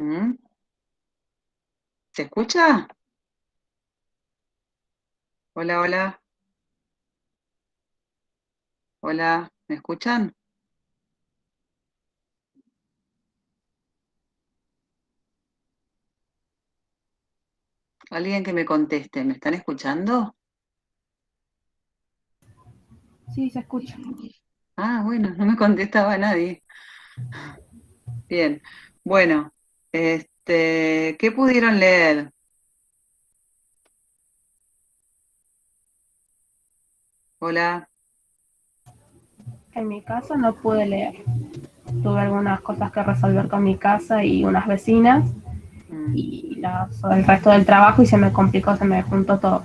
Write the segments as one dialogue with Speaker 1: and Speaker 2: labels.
Speaker 1: ¿Mm? ¿Se escucha? Hola, hola, hola, ¿me escuchan? Alguien que me conteste, ¿me están escuchando?
Speaker 2: Sí, se escucha.
Speaker 1: Ah, bueno, no me contestaba nadie. Bien, bueno, ¿qué pudieron leer? Hola,
Speaker 2: En mi casa no pude leer. Tuve algunas cosas que resolver con mi casa y unas vecinas
Speaker 1: mm,
Speaker 2: y el resto del trabajo y se me complicó, se me juntó todo.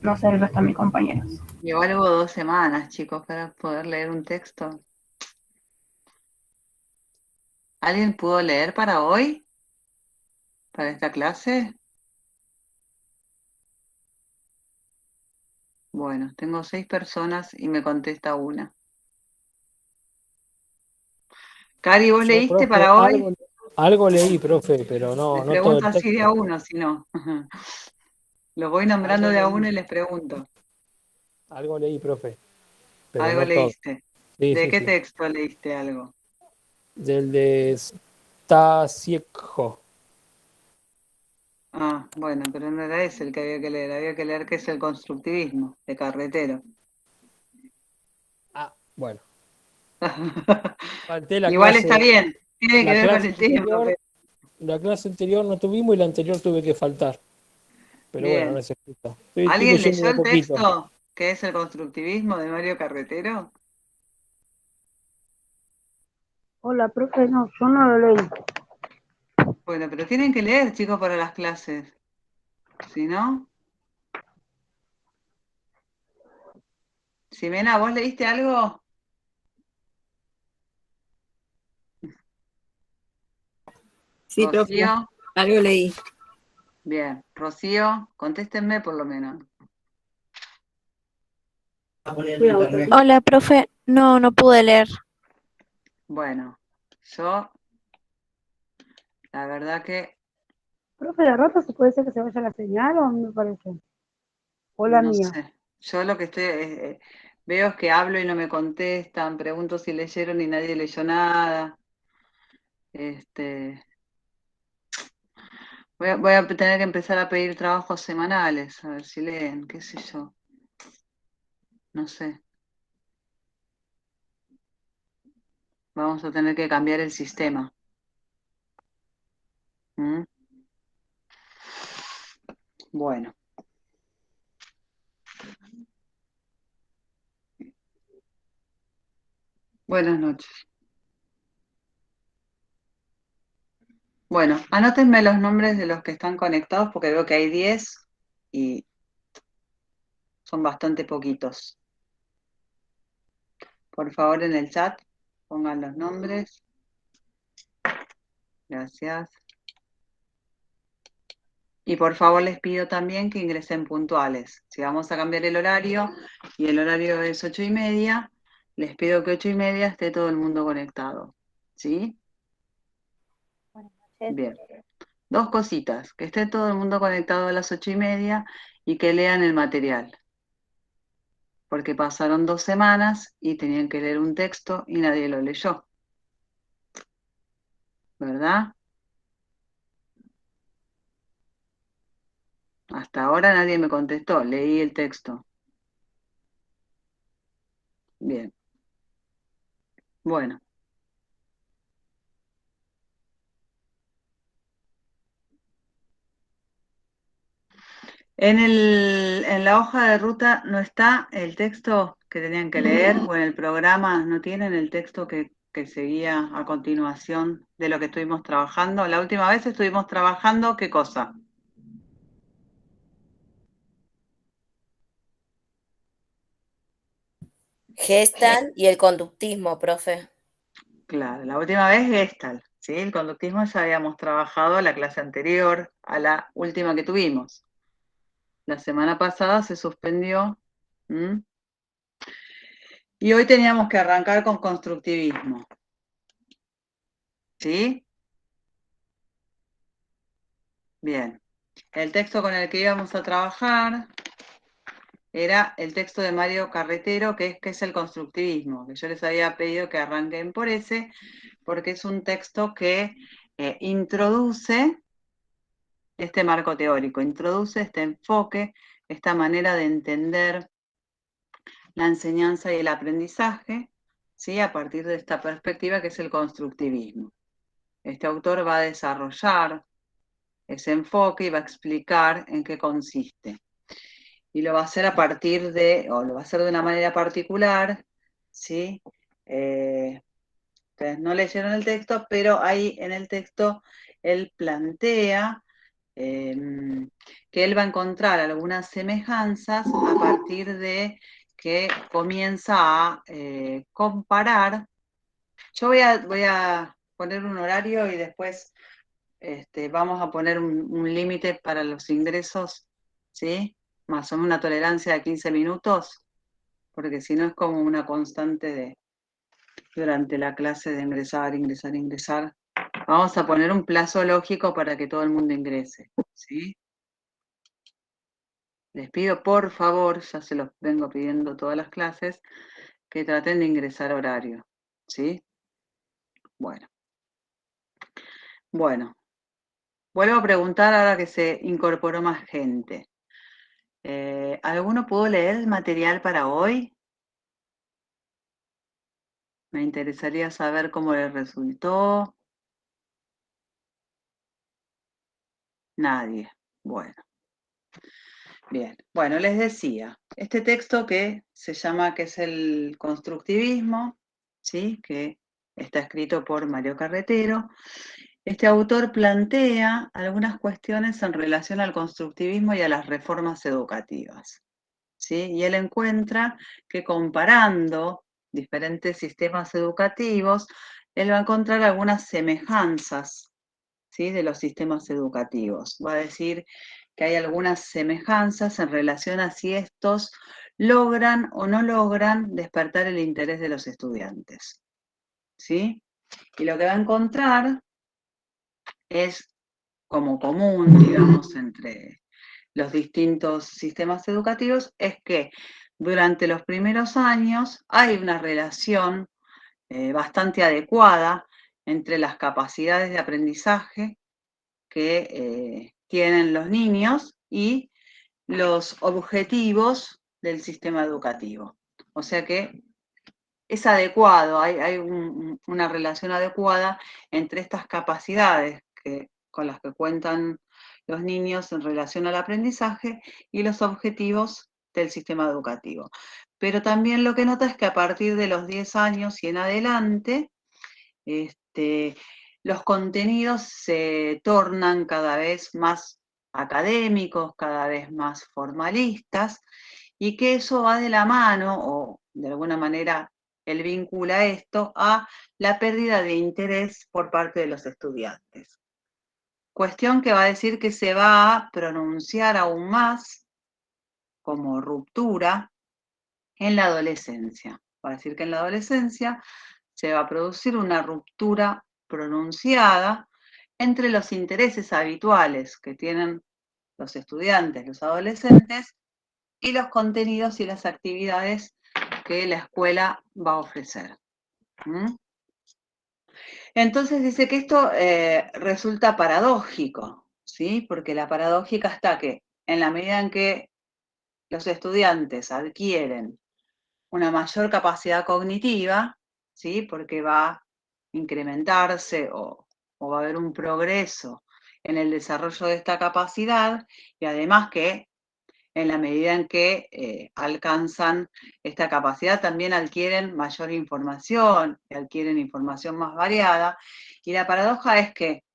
Speaker 2: No sé el resto de mis compañeros.
Speaker 1: igual hubo 2 semanas, chicos, para poder leer un texto. ¿Alguien pudo leer para hoy? ¿Para esta clase? Bueno, tengo 6 personas y me contesta una. Cari, ¿vos
Speaker 3: Yo,
Speaker 1: leíste
Speaker 3: profe,
Speaker 1: para hoy?
Speaker 3: algo leí, profe, pero
Speaker 1: Les
Speaker 3: no todo
Speaker 1: pregunto
Speaker 3: el
Speaker 1: así de a
Speaker 3: texto.
Speaker 1: uno, si no. Los voy nombrando
Speaker 3: Algo
Speaker 1: de a uno
Speaker 3: leí,
Speaker 1: y les pregunto.
Speaker 3: algo leí, profe, pero
Speaker 1: Algo
Speaker 3: no todo.
Speaker 1: leíste.
Speaker 3: Sí,
Speaker 1: ¿De
Speaker 3: sí,
Speaker 1: qué
Speaker 3: sí.
Speaker 1: texto leíste algo?
Speaker 3: Del de Stasiekho.
Speaker 1: Ah, bueno, pero no era ese el que había que leer. Había que leer qué es el constructivismo de Carretero.
Speaker 3: Ah, bueno. Falté la
Speaker 1: Igual está
Speaker 3: clase,
Speaker 1: bien. Tiene que
Speaker 3: la
Speaker 1: ver con
Speaker 3: clase
Speaker 1: el tema.
Speaker 3: anterior, la clase anterior no tuvimos y la anterior tuve que faltar. Pero bueno, no
Speaker 1: Bien.
Speaker 3: es excusa. Estoy
Speaker 1: ¿Alguien
Speaker 3: leyendo
Speaker 1: leyó
Speaker 3: de a
Speaker 1: el
Speaker 3: poquito.
Speaker 1: texto que es el constructivismo de Mario Carretero?
Speaker 2: Hola, profe, no, yo no lo leí.
Speaker 1: Bueno, pero tienen que leer, chicos, para las clases. Si no, Ximena, ¿vos leíste algo?
Speaker 4: Sí, profe,
Speaker 1: Rocío,
Speaker 4: algo leí.
Speaker 1: bien. Rocío, contéstenme por lo menos.
Speaker 5: Hola, profe. No, no pude leer.
Speaker 1: Bueno, yo, la verdad que
Speaker 2: Profe, de rato se puede ser que se vaya la señal o me parece. O la
Speaker 1: no
Speaker 2: mía.
Speaker 1: sé. Yo lo que veo es que hablo y no me contestan, pregunto si leyeron y nadie leyó nada. Este, voy a tener que empezar a pedir trabajos semanales, a ver si leen, qué sé yo. No sé. Vamos a tener que cambiar el sistema. ¿Mm? Bueno, buenas noches. Bueno, anótenme los nombres de los que están conectados porque veo que hay 10 y son bastante poquitos. Por favor, en el chat pongan los nombres. Gracias. Y por favor les pido también que ingresen puntuales. Si vamos a cambiar el horario y el horario es 8:30, les pido que 8:30 esté todo el mundo conectado. ¿Sí? Bien. Dos cositas, que esté todo el mundo conectado a las 8:30 y que lean el material. Porque pasaron 2 semanas y tenían que leer un texto y nadie lo leyó. ¿Verdad? Hasta ahora nadie me contestó. Leí el texto. Bien. Bueno. En la hoja de ruta no está el texto que tenían que leer o en el programa no tienen el texto que seguía a continuación de lo que estuvimos trabajando. La última vez estuvimos trabajando, ¿qué cosa?
Speaker 4: Gestal y el conductismo, profe.
Speaker 1: Claro, la última vez Gestalt, ¿sí? El conductismo ya habíamos trabajado la clase anterior a la última que tuvimos. La semana pasada se suspendió. ¿M? Y hoy teníamos que arrancar con constructivismo, ¿sí? Bien. El texto con el que íbamos a trabajar era el texto de Mario Carretero, que es el constructivismo, que yo les había pedido que arranquen por ese, porque es un texto que introduce este marco teórico, introduce este enfoque, esta manera de entender la enseñanza y el aprendizaje, ¿sí? A partir de esta perspectiva que es el constructivismo. Este autor va a desarrollar ese enfoque y va a explicar en qué consiste. Y lo va a hacer a partir de, o lo va a hacer de una manera particular, ¿sí? Ustedes no leyeron el texto, pero ahí en el texto él plantea que él va a encontrar algunas semejanzas a partir de que comienza a comparar. Yo voy a poner un horario y después vamos a poner un límite para los ingresos, ¿sí? Más o menos una tolerancia de 15 minutos, porque si no es como una constante durante la clase de ingresar, ingresar, ingresar. Vamos a poner un plazo lógico para que todo el mundo ingrese, ¿sí? Les pido, por favor, ya se los vengo pidiendo todas las clases, que traten de ingresar a horario, ¿sí? Bueno. Bueno. Vuelvo a preguntar ahora que se incorporó más gente. ¿Alguno pudo leer el material para hoy? Me interesaría saber cómo les resultó. Nadie. Bueno. Bien. Bueno, les decía, este texto que se llama, que es el constructivismo, ¿sí? Que está escrito por Mario Carretero. Este autor plantea algunas cuestiones en relación al constructivismo y a las reformas educativas, ¿sí? Y él encuentra que comparando diferentes sistemas educativos, él va a encontrar algunas semejanzas, ¿sí? De los sistemas educativos. Va a decir que hay algunas semejanzas en relación a si estos logran o no logran despertar el interés de los estudiantes, ¿sí? Y lo que va a encontrar es como común, digamos, entre los distintos sistemas educativos, es que durante los primeros años hay una relación bastante adecuada entre las capacidades de aprendizaje que tienen los niños y los objetivos del sistema educativo. O sea que es adecuado, hay una relación adecuada entre estas capacidades con las que cuentan los niños en relación al aprendizaje y los objetivos del sistema educativo. Pero también lo que nota es que a partir de los 10 años y en adelante, los contenidos se tornan cada vez más académicos, cada vez más formalistas, y que eso va de la mano, o de alguna manera él vincula esto a la pérdida de interés por parte de los estudiantes. Cuestión que va a decir que se va a pronunciar aún más como ruptura en la adolescencia. Va a decir que en la adolescencia se va a producir una ruptura pronunciada entre los intereses habituales que tienen los estudiantes, los adolescentes, y los contenidos y las actividades que la escuela va a ofrecer. Entonces dice que esto resulta paradójico, ¿sí? Porque la paradójica está que en la medida en que los estudiantes adquieren una mayor capacidad cognitiva, ¿sí? Porque va a incrementarse o va a haber un progreso en el desarrollo de esta capacidad, y además que en la medida en que alcanzan esta capacidad, también adquieren mayor información, adquieren información más variada, y la paradoja es que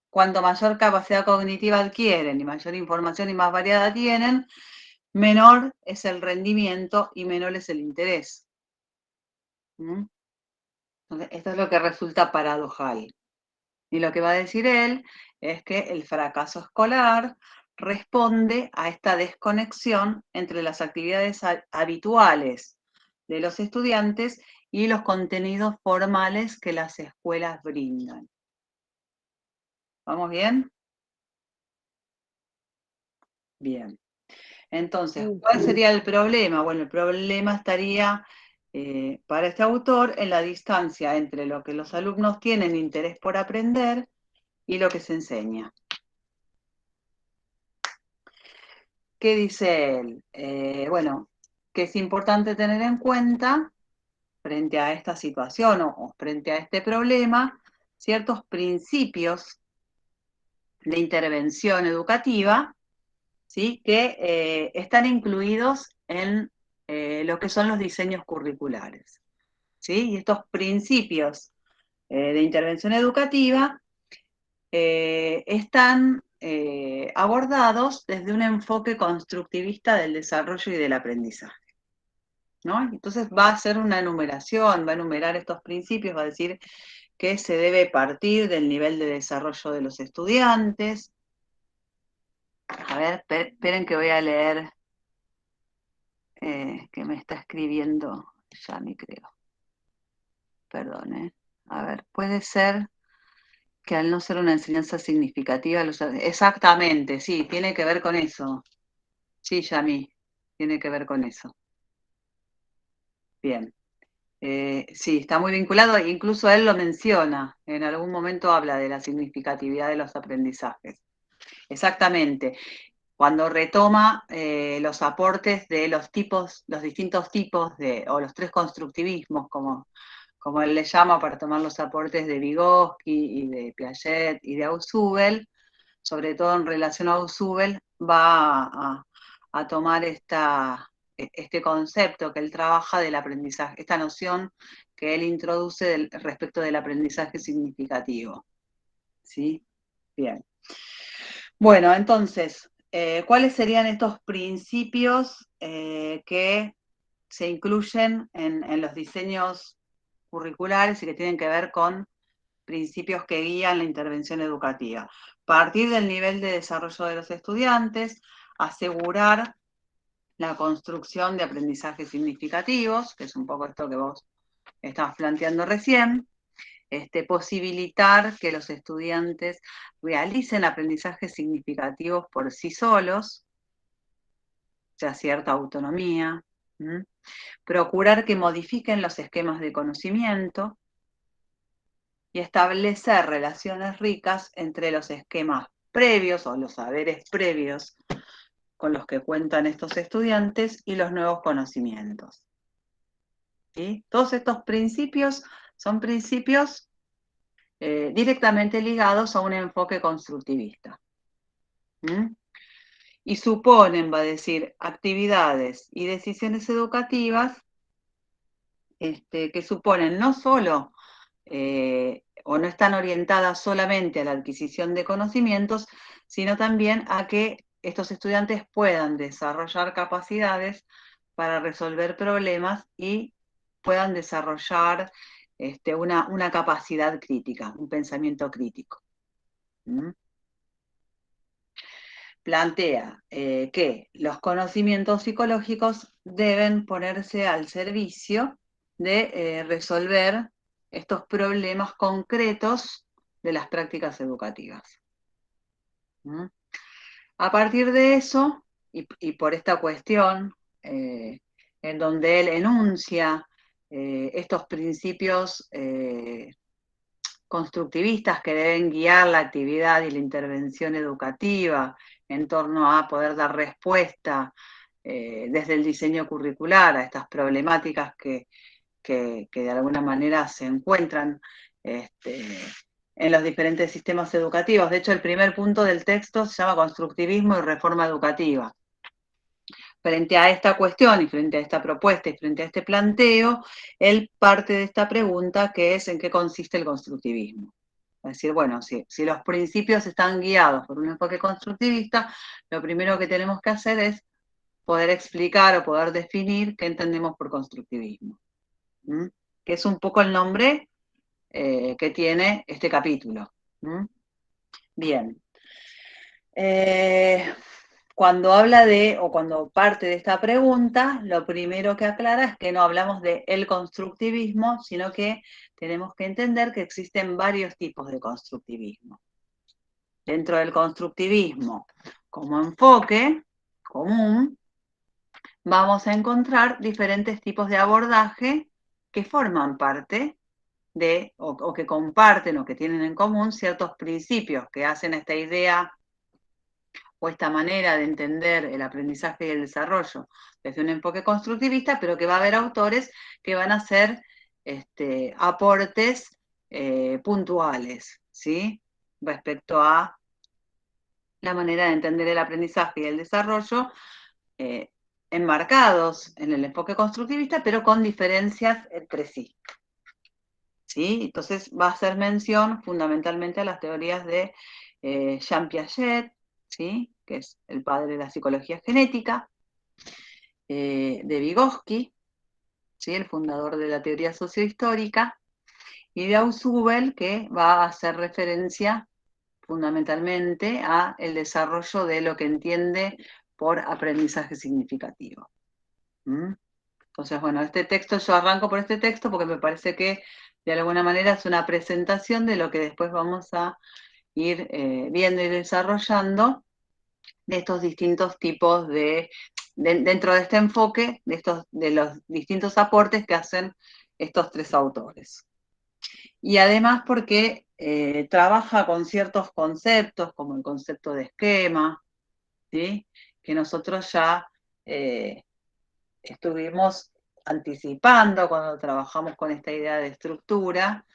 Speaker 1: cuanto mayor capacidad cognitiva adquieren y mayor información y más variada tienen, menor es el rendimiento y menor es el interés. Entonces, esto es lo que resulta paradojal. Y lo que va a decir él es que el fracaso escolar responde a esta desconexión entre las actividades habituales de los estudiantes y los contenidos formales que las escuelas brindan. ¿Vamos bien? Bien. Entonces, ¿cuál sería el problema? Bueno, el problema estaría para este autor en la distancia entre lo que los alumnos tienen interés por aprender y lo que se enseña. ¿Qué dice él? Bueno, que es importante tener en cuenta, frente a esta situación o frente a este problema, ciertos principios de intervención educativa, ¿sí? Que están incluidos en lo que son los diseños curriculares, ¿sí? Y estos principios de intervención educativa están abordados desde un enfoque constructivista del desarrollo y del aprendizaje, ¿no? Entonces va a hacer una enumeración, va a enumerar estos principios, va a decir que se debe partir del nivel de desarrollo de los estudiantes. A ver, esperen que voy a leer que me está escribiendo Yami, creo. Perdón, A ver, puede ser que al no ser una enseñanza significativa, exactamente, sí, tiene que ver con eso. Sí, Yami, tiene que ver con eso. Bien. Sí, está muy vinculado, incluso él lo menciona, en algún momento habla de la significatividad de los aprendizajes. Exactamente. Cuando retoma los aportes de los distintos tipos o los tres constructivismos, como él le llama, para tomar los aportes de Vygotsky y de Piaget y de Ausubel, sobre todo en relación a Ausubel, va a tomar este concepto que él trabaja del aprendizaje, esta noción que él introduce respecto del aprendizaje significativo. ¿Sí? Bien. Bueno, entonces, ¿cuáles serían estos principios que se incluyen en los diseños curriculares y que tienen que ver con principios que guían la intervención educativa? Partir del nivel de desarrollo de los estudiantes, asegurar la construcción de aprendizajes significativos, que es un poco esto que vos estabas planteando recién, posibilitar que los estudiantes realicen aprendizajes significativos por sí solos, o sea, cierta autonomía, procurar que modifiquen los esquemas de conocimiento y establecer relaciones ricas entre los esquemas previos o los saberes previos con los que cuentan estos estudiantes y los nuevos conocimientos. ¿Sí? Todos estos principios son principios directamente ligados a un enfoque constructivista. Y suponen, va a decir, actividades y decisiones educativas que suponen no solo o no están orientadas solamente a la adquisición de conocimientos, sino también a que estos estudiantes puedan desarrollar capacidades para resolver problemas y puedan desarrollar una capacidad crítica, un pensamiento crítico. Plantea que los conocimientos psicológicos deben ponerse al servicio de resolver estos problemas concretos de las prácticas educativas. A partir de eso, y por esta cuestión, en donde él enuncia estos principios constructivistas que deben guiar la actividad y la intervención educativa en torno a poder dar respuesta desde el diseño curricular a estas problemáticas que de alguna manera se encuentran en los diferentes sistemas educativos. De hecho, el primer punto del texto se llama Constructivismo y Reforma Educativa. Frente a esta cuestión y frente a esta propuesta y frente a este planteo, él parte de esta pregunta que es ¿en qué consiste el constructivismo? Es decir, bueno, si los principios están guiados por un enfoque constructivista, lo primero que tenemos que hacer es poder explicar o poder definir qué entendemos por constructivismo. Que es un poco el nombre que tiene este capítulo. Bien. Cuando habla o cuando parte de esta pregunta, lo primero que aclara es que no hablamos de el constructivismo, sino que tenemos que entender que existen varios tipos de constructivismo. Dentro del constructivismo, como enfoque, común, vamos a encontrar diferentes tipos de abordaje que forman parte de, o que comparten o que tienen en común ciertos principios que hacen esta idea o esta manera de entender el aprendizaje y el desarrollo desde un enfoque constructivista, pero que va a haber autores que van a hacer aportes puntuales, ¿sí? Respecto a la manera de entender el aprendizaje y el desarrollo, enmarcados en el enfoque constructivista, pero con diferencias entre sí. ¿Sí? Entonces va a hacer mención fundamentalmente a las teorías de Jean Piaget, ¿sí? Que es el padre de la psicología genética, de Vygotsky, ¿sí? El fundador de la teoría sociohistórica, y de Ausubel, que va a hacer referencia fundamentalmente a el desarrollo de lo que entiende por aprendizaje significativo. ¿Mm? Entonces, bueno, este texto, yo arranco por este texto porque me parece que de alguna manera es una presentación de lo que después vamos a ir viendo y desarrollando de estos distintos tipos dentro de este enfoque, de los distintos aportes que hacen estos tres autores. Y además porque trabaja con ciertos conceptos, como el concepto de esquema, ¿sí? Que nosotros ya estuvimos anticipando cuando trabajamos con esta idea de estructura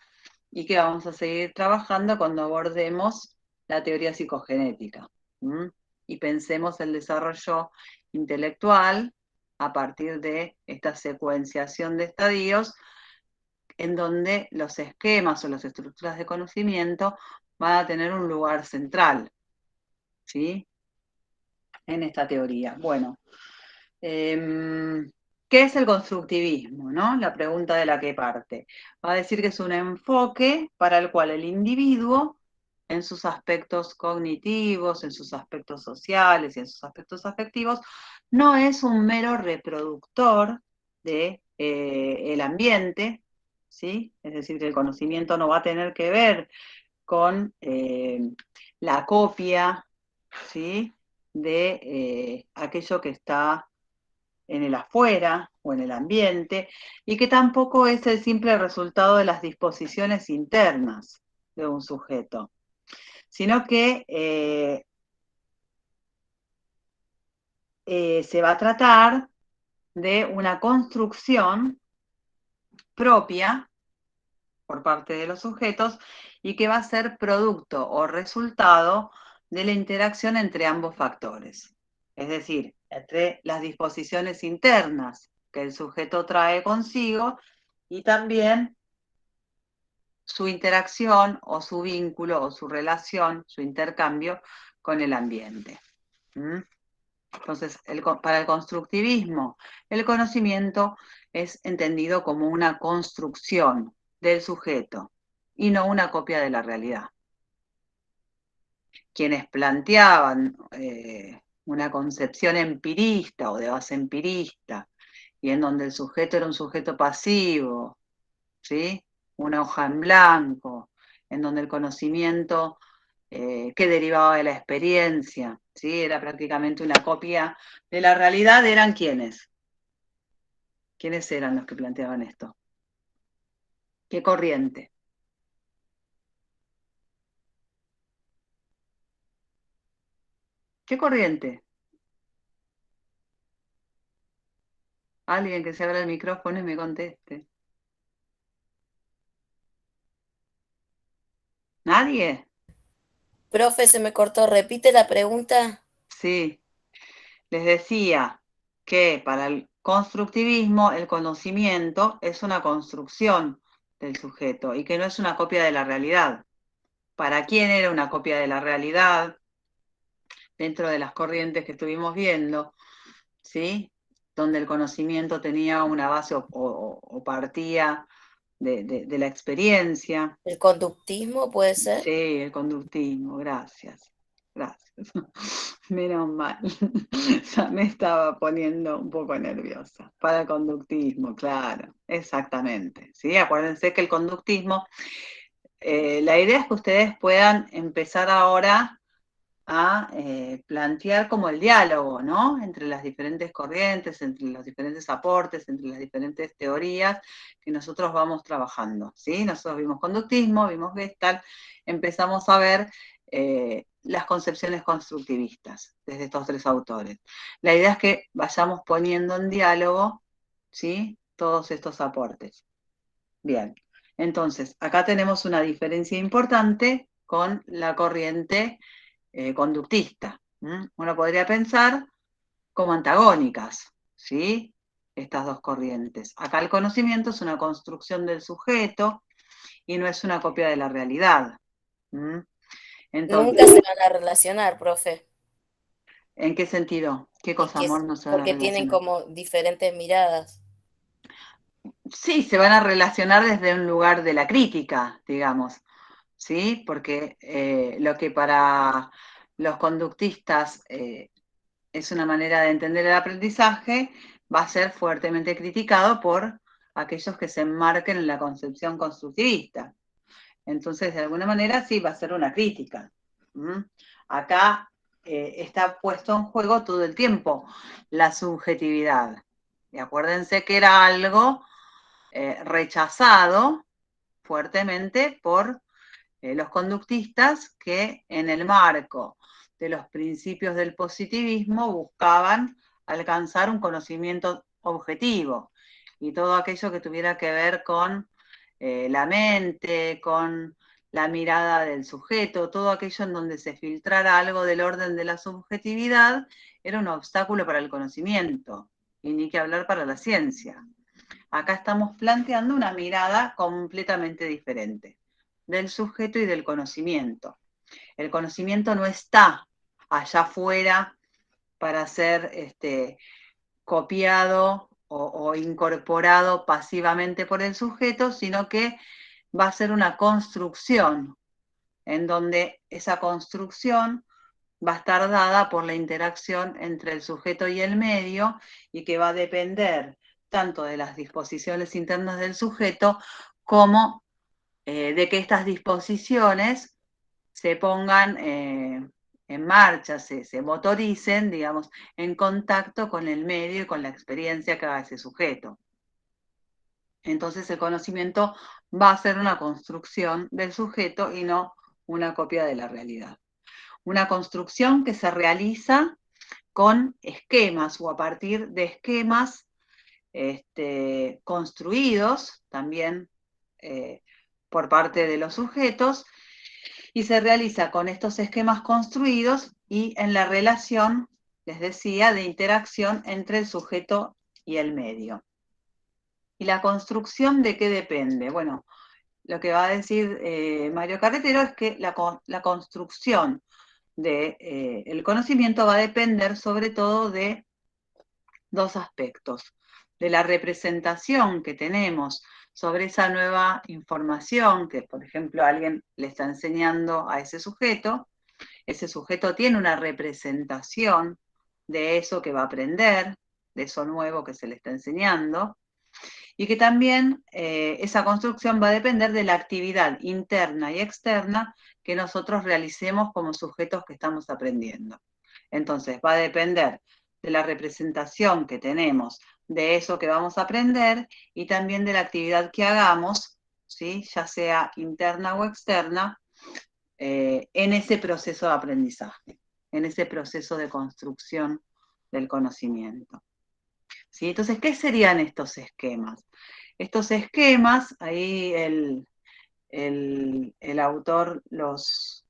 Speaker 1: y que vamos a seguir trabajando cuando abordemos la teoría psicogenética. Y pensemos el desarrollo intelectual a partir de esta secuenciación de estadios en donde los esquemas o las estructuras de conocimiento van a tener un lugar central, ¿sí? En esta teoría. Bueno, ¿qué es el constructivismo, no? La pregunta de la que parte. Va a decir que es un enfoque para el cual el individuo, en sus aspectos cognitivos, en sus aspectos sociales y en sus aspectos afectivos, no es un mero reproductor de el ambiente, ¿sí? Es decir, que el conocimiento no va a tener que ver con la copia, ¿sí? De aquello que está en el afuera o en el ambiente, y que tampoco es el simple resultado de las disposiciones internas de un sujeto, sino que se va a tratar de una construcción propia por parte de los sujetos y que va a ser producto o resultado de la interacción entre ambos factores. Es decir, entre las disposiciones internas que el sujeto trae consigo y también su interacción o su vínculo o su relación, su intercambio con el ambiente. Entonces, para el constructivismo, el conocimiento es entendido como una construcción del sujeto y no una copia de la realidad. Quienes planteaban una concepción empirista o de base empirista, y en donde el sujeto era un sujeto pasivo, ¿sí? Una hoja en blanco, en donde el conocimiento que derivaba de la experiencia, ¿sí? Era prácticamente una copia de la realidad. ¿Eran quiénes? ¿Quiénes eran los que planteaban esto? ¿Qué corriente? ¿Qué corriente? Alguien que se abra el micrófono y me conteste. ¿Nadie?
Speaker 4: Profe, se me cortó. ¿Repite la pregunta?
Speaker 1: Sí. Les decía que para el constructivismo el conocimiento es una construcción del sujeto y que no es una copia de la realidad. ¿Para quién era una copia de la realidad? Dentro de las corrientes que estuvimos viendo, ¿sí? Donde el conocimiento tenía una base o partía de la experiencia.
Speaker 4: ¿El conductismo puede ser?
Speaker 1: Sí, el conductismo, gracias. Gracias. Menos mal. Ya me estaba poniendo un poco nerviosa. Para el conductismo, claro, exactamente. ¿Sí? Acuérdense que el conductismo, la idea es que ustedes puedan empezar ahora a plantear como el diálogo, ¿no? Entre las diferentes corrientes, entre los diferentes aportes, entre las diferentes teorías que nosotros vamos trabajando, ¿sí? Nosotros vimos conductismo, vimos Gestalt, empezamos a ver las concepciones constructivistas desde estos tres autores. La idea es que vayamos poniendo en diálogo, ¿sí?, todos estos aportes. Bien, entonces, acá tenemos una diferencia importante con la corriente conductista. Uno podría pensar como antagónicas, ¿sí?, estas dos corrientes. Acá el conocimiento es una construcción del sujeto y no es una copia de la realidad. Entonces,
Speaker 4: Nunca se van a relacionar, profe.
Speaker 1: ¿en qué sentido? ¿Qué
Speaker 4: Y
Speaker 1: cosa,
Speaker 4: que
Speaker 1: amor, no se van a
Speaker 4: porque tienen
Speaker 1: relacionar?
Speaker 4: como diferentes miradas.
Speaker 1: Sí, se van a relacionar desde un lugar de la crítica, digamos, ¿sí? Porque lo que para los conductistas es una manera de entender el aprendizaje, va a ser fuertemente criticado por aquellos que se enmarquen en la concepción constructivista. Entonces, de alguna manera, sí, va a ser una crítica. Acá está puesto en juego todo el tiempo la subjetividad. Y acuérdense que era algo rechazado fuertemente por los conductistas que en el marco de los principios del positivismo buscaban alcanzar un conocimiento objetivo y todo aquello que tuviera que ver con la mente, con la mirada del sujeto, todo aquello en donde se filtrara algo del orden de la subjetividad, era un obstáculo para el conocimiento, y ni que hablar para la ciencia. Acá estamos planteando una mirada completamente diferente del sujeto y del conocimiento. El conocimiento no está allá afuera para ser copiado o incorporado pasivamente por el sujeto, sino que va a ser una construcción, en donde esa construcción va a estar dada por la interacción entre el sujeto y el medio, y que va a depender tanto de las disposiciones internas del sujeto como de que estas disposiciones se pongan en marcha, se motoricen, digamos, en contacto con el medio y con la experiencia que haga ese sujeto. Entonces el conocimiento va a ser una construcción del sujeto y no una copia de la realidad. Una construcción que se realiza con esquemas o a partir de esquemas construidos también por parte de los sujetos, y se realiza con estos esquemas construidos y en la relación, les decía, de interacción entre el sujeto y el medio. ¿Y la construcción de qué depende? Bueno, lo que va a decir Mario Carretero es que la construcción del conocimiento va a depender sobre todo de dos aspectos: de la representación que tenemos sobre esa nueva información que, por ejemplo, alguien le está enseñando a ese sujeto tiene una representación de eso que va a aprender, de eso nuevo que se le está enseñando, y que también esa construcción va a depender de la actividad interna y externa que nosotros realicemos como sujetos que estamos aprendiendo. Entonces, va a depender de la representación que tenemos de eso que vamos a aprender y también de la actividad que hagamos, ¿sí?, ya sea interna o externa, en ese proceso de aprendizaje, en ese proceso de construcción del conocimiento. ¿Sí? Entonces, ¿qué serían estos esquemas? Estos esquemas, ahí el autor los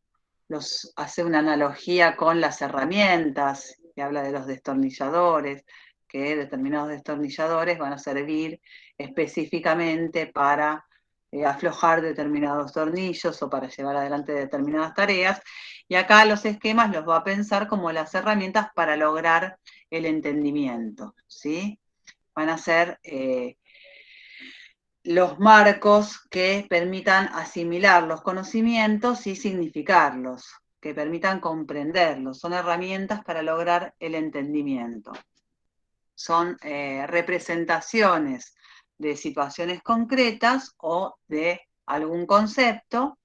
Speaker 1: hace una analogía con las herramientas, que habla de los destornilladores, que determinados destornilladores van a servir específicamente para aflojar determinados tornillos o para llevar adelante determinadas tareas, y acá los esquemas los va a pensar como las herramientas para lograr el entendimiento, ¿sí? Van a ser los marcos que permitan asimilar los conocimientos y significarlos, que permitan comprenderlos. Son herramientas para lograr el entendimiento. Son representaciones de situaciones concretas o de algún concepto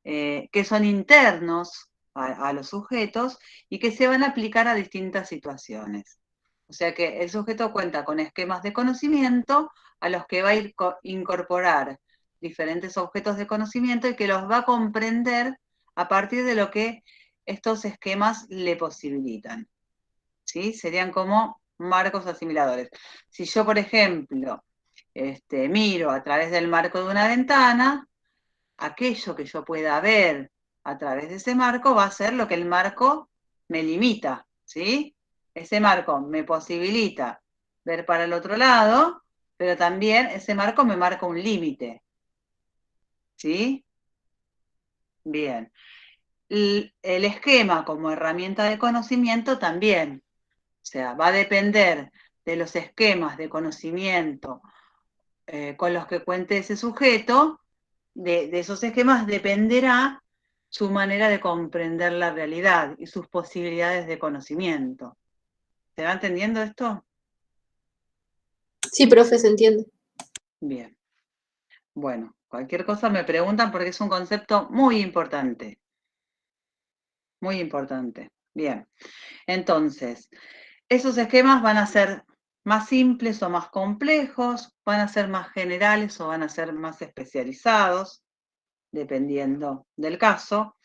Speaker 1: que son internos a los sujetos y que se van a aplicar a distintas situaciones. O sea que el sujeto cuenta con esquemas de conocimiento a los que va a incorporar diferentes objetos de conocimiento y que los va a comprender a partir de lo que estos esquemas le posibilitan. ¿Sí? Serían como marcos asimiladores. Si yo, por ejemplo, miro a través del marco de una ventana, aquello que yo pueda ver a través de ese marco va a ser lo que el marco me limita, ¿sí? Ese marco me posibilita ver para el otro lado, pero también ese marco me marca un límite, ¿sí? Bien. El esquema como herramienta de conocimiento también, o sea, va a depender de los esquemas de conocimiento con los que cuente ese sujeto, de esos esquemas dependerá su manera de comprender la realidad y sus posibilidades de conocimiento. ¿Se va entendiendo esto?
Speaker 6: Sí, profe, se entiende.
Speaker 1: Bien. Bueno, cualquier cosa me preguntan porque es un concepto muy importante. Muy importante. Bien. Entonces, esos esquemas van a ser más simples o más complejos, van a ser más generales o van a ser más especializados, dependiendo del caso,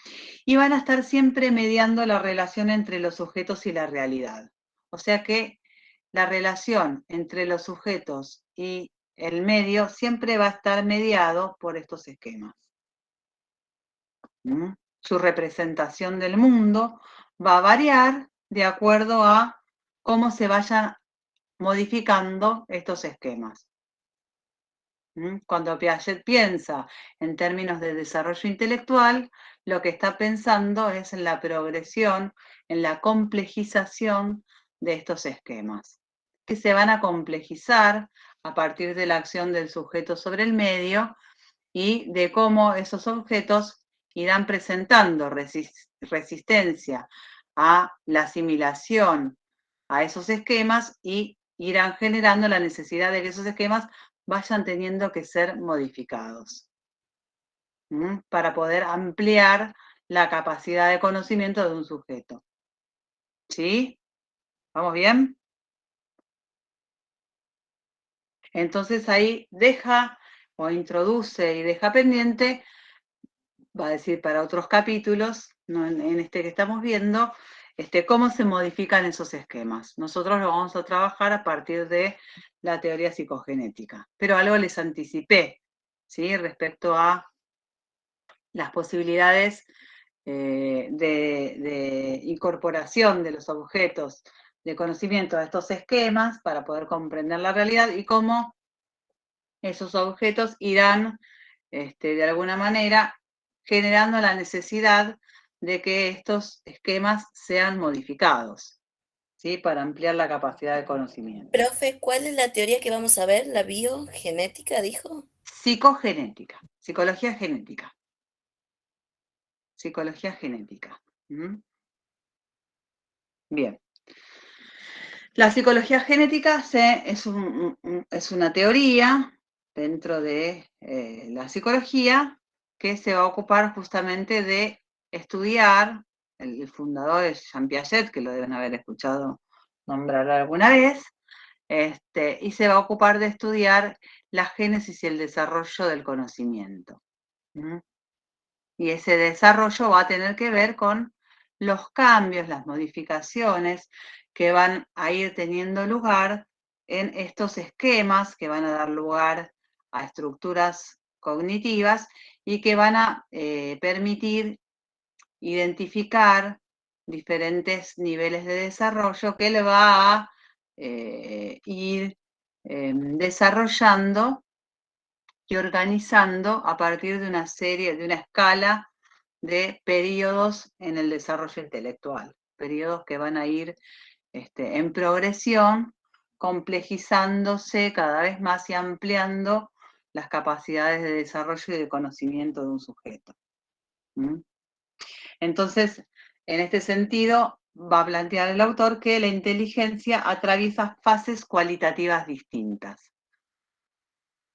Speaker 1: y van a estar siempre mediando la relación entre los sujetos y la realidad. O sea que la relación entre los sujetos y el medio siempre va a estar mediado por estos esquemas. Su representación del mundo va a variar de acuerdo a cómo se vayan modificando estos esquemas. Cuando Piaget piensa en términos de desarrollo intelectual, lo que está pensando es en la progresión, en la complejización de estos esquemas, que se van a complejizar a partir de la acción del sujeto sobre el medio y de cómo esos objetos irán presentando resistencia a la asimilación a esos esquemas y irán generando la necesidad de que esos esquemas vayan teniendo que ser modificados para poder ampliar la capacidad de conocimiento de un sujeto. ¿Sí? ¿Vamos bien? Entonces ahí deja o introduce y deja pendiente, va a decir para otros capítulos, ¿no? en este que estamos viendo, cómo se modifican esos esquemas. Nosotros lo vamos a trabajar a partir de la teoría psicogenética, pero algo les anticipé, ¿sí? Respecto a las posibilidades de incorporación de los objetos de conocimiento a estos esquemas para poder comprender la realidad y cómo esos objetos irán, de alguna manera, generando la necesidad de que estos esquemas sean modificados, ¿sí? Para ampliar la capacidad de conocimiento.
Speaker 4: Profe, ¿cuál es la teoría que vamos a ver? ¿La biogenética, dijo?
Speaker 1: Psicogenética, psicología genética. Psicología genética. Bien. La psicología genética es una teoría dentro de la psicología que se va a ocupar justamente de estudiar, el fundador es Jean Piaget, que lo deben haber escuchado nombrar alguna vez, y se va a ocupar de estudiar la génesis y el desarrollo del conocimiento. Y ese desarrollo va a tener que ver con los cambios, las modificaciones que van a ir teniendo lugar en estos esquemas que van a dar lugar a estructuras cognitivas y que van a permitir identificar diferentes niveles de desarrollo que le va a ir desarrollando y organizando a partir de una escala de periodos en el desarrollo intelectual, periodos que van a ir en progresión, complejizándose cada vez más y ampliando las capacidades de desarrollo y de conocimiento de un sujeto. Entonces, en este sentido, va a plantear el autor que la inteligencia atraviesa fases cualitativas distintas.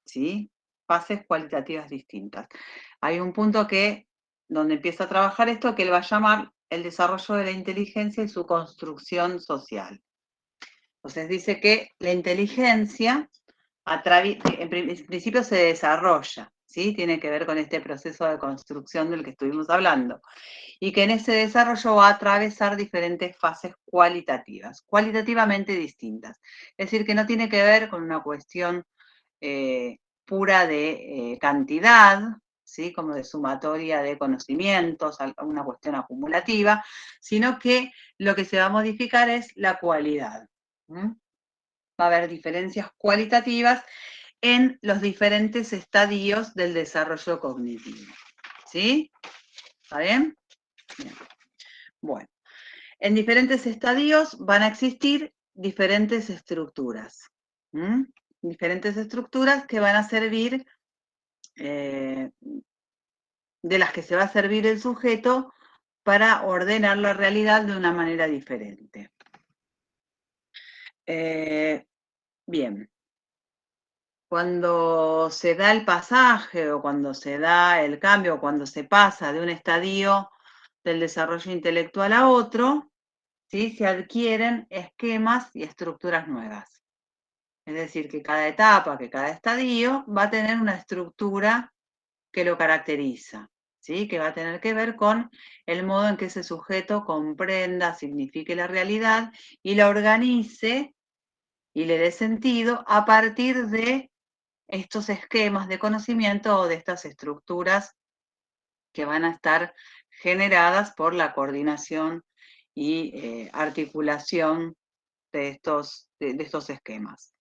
Speaker 1: ¿Sí? Fases cualitativas distintas. Hay un punto donde empieza a trabajar esto que él va a llamar el desarrollo de la inteligencia y su construcción social. Entonces dice que la inteligencia en principio se desarrolla, ¿sí? Tiene que ver con este proceso de construcción del que estuvimos hablando. Y que en ese desarrollo va a atravesar diferentes fases cualitativamente distintas. Es decir, que no tiene que ver con una cuestión pura de cantidad, ¿sí? Como de sumatoria de conocimientos, una cuestión acumulativa, sino que lo que se va a modificar es la cualidad. Va a haber diferencias cualitativas en los diferentes estadios del desarrollo cognitivo. ¿Sí? ¿Está bien? Bien. Bueno, en diferentes estadios van a existir diferentes estructuras. Diferentes estructuras que van a servir, de las que se va a servir el sujeto para ordenar la realidad de una manera diferente. Bien. Cuando se da el pasaje o cuando se da el cambio, o cuando se pasa de un estadio del desarrollo intelectual a otro, ¿sí? Se adquieren esquemas y estructuras nuevas. Es decir, que cada etapa, que cada estadio va a tener una estructura que lo caracteriza, ¿sí? Que va a tener que ver con el modo en que ese sujeto comprenda, signifique la realidad y la organice y le dé sentido a partir de estos esquemas de conocimiento o de estas estructuras que van a estar generadas por la coordinación y articulación de estos esquemas.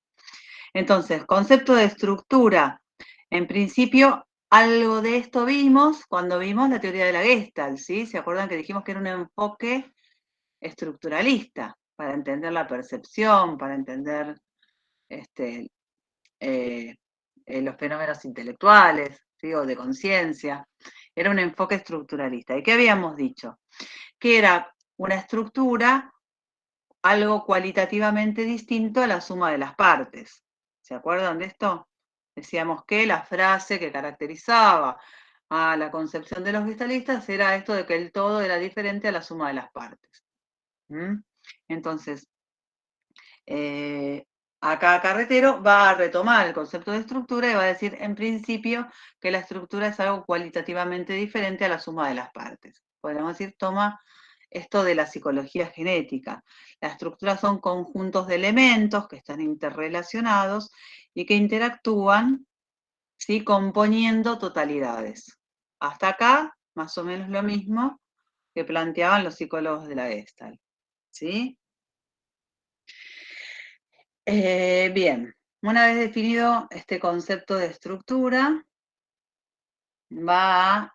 Speaker 1: Entonces, concepto de estructura. En principio, algo de esto vimos cuando vimos la teoría de la Gestalt, ¿sí? ¿Se acuerdan que dijimos que era un enfoque estructuralista para entender la percepción, para entender los fenómenos intelectuales, ¿sí? O de conciencia? Era un enfoque estructuralista. ¿Y qué habíamos dicho? Que era una estructura algo cualitativamente distinto a la suma de las partes. ¿Se acuerdan de esto? Decíamos que la frase que caracterizaba a la concepción de los gestalistas era esto de que el todo era diferente a la suma de las partes. Entonces, acá Carretero va a retomar el concepto de estructura y va a decir, en principio, que la estructura es algo cualitativamente diferente a la suma de las partes. Podríamos decir, toma esto de la psicología genética. Las estructuras son conjuntos de elementos que están interrelacionados y que interactúan, ¿sí? Componiendo totalidades. Hasta acá, más o menos lo mismo que planteaban los psicólogos de la Gestalt, ¿sí? Bien, una vez definido este concepto de estructura, va a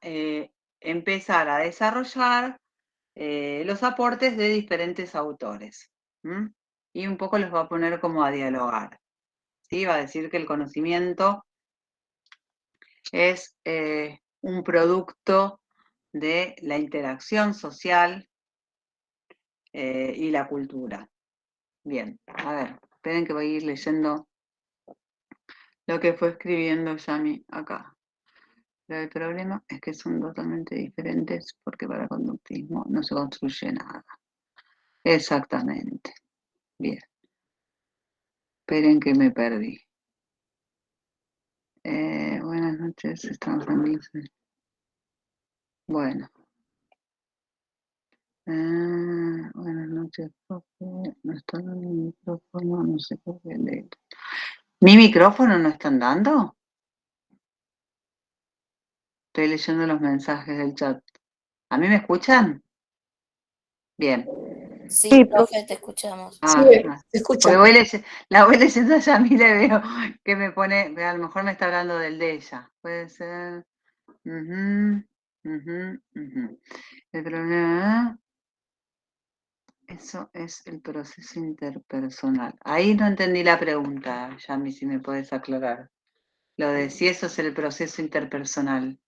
Speaker 1: empezar a desarrollar los aportes de diferentes autores. Y un poco los va a poner como a dialogar. ¿Sí? Va a decir que el conocimiento es un producto de la interacción social y la cultura. Bien, a ver, esperen que voy a ir leyendo lo que fue escribiendo Yami acá. Pero el problema es que son totalmente diferentes porque para conductismo no se construye nada. Exactamente. Bien. Esperen que me perdí. Buenas noches, estamos en vivo. Bueno. Buenas noches, profe. No está dando mi micrófono, no sé por qué. ¿Mi micrófono no están dando? Estoy leyendo los mensajes del chat. ¿A mí me escuchan? Bien.
Speaker 4: Sí, profe, te escuchamos.
Speaker 6: Sí, se escucha.
Speaker 1: Porque la voy leyendo a Yami y le veo que me pone, a lo mejor me está hablando del de ella. Puede ser. El problema, eso es el proceso interpersonal. Ahí no entendí la pregunta, Yami, si me puedes aclarar. Lo de si eso es el proceso interpersonal.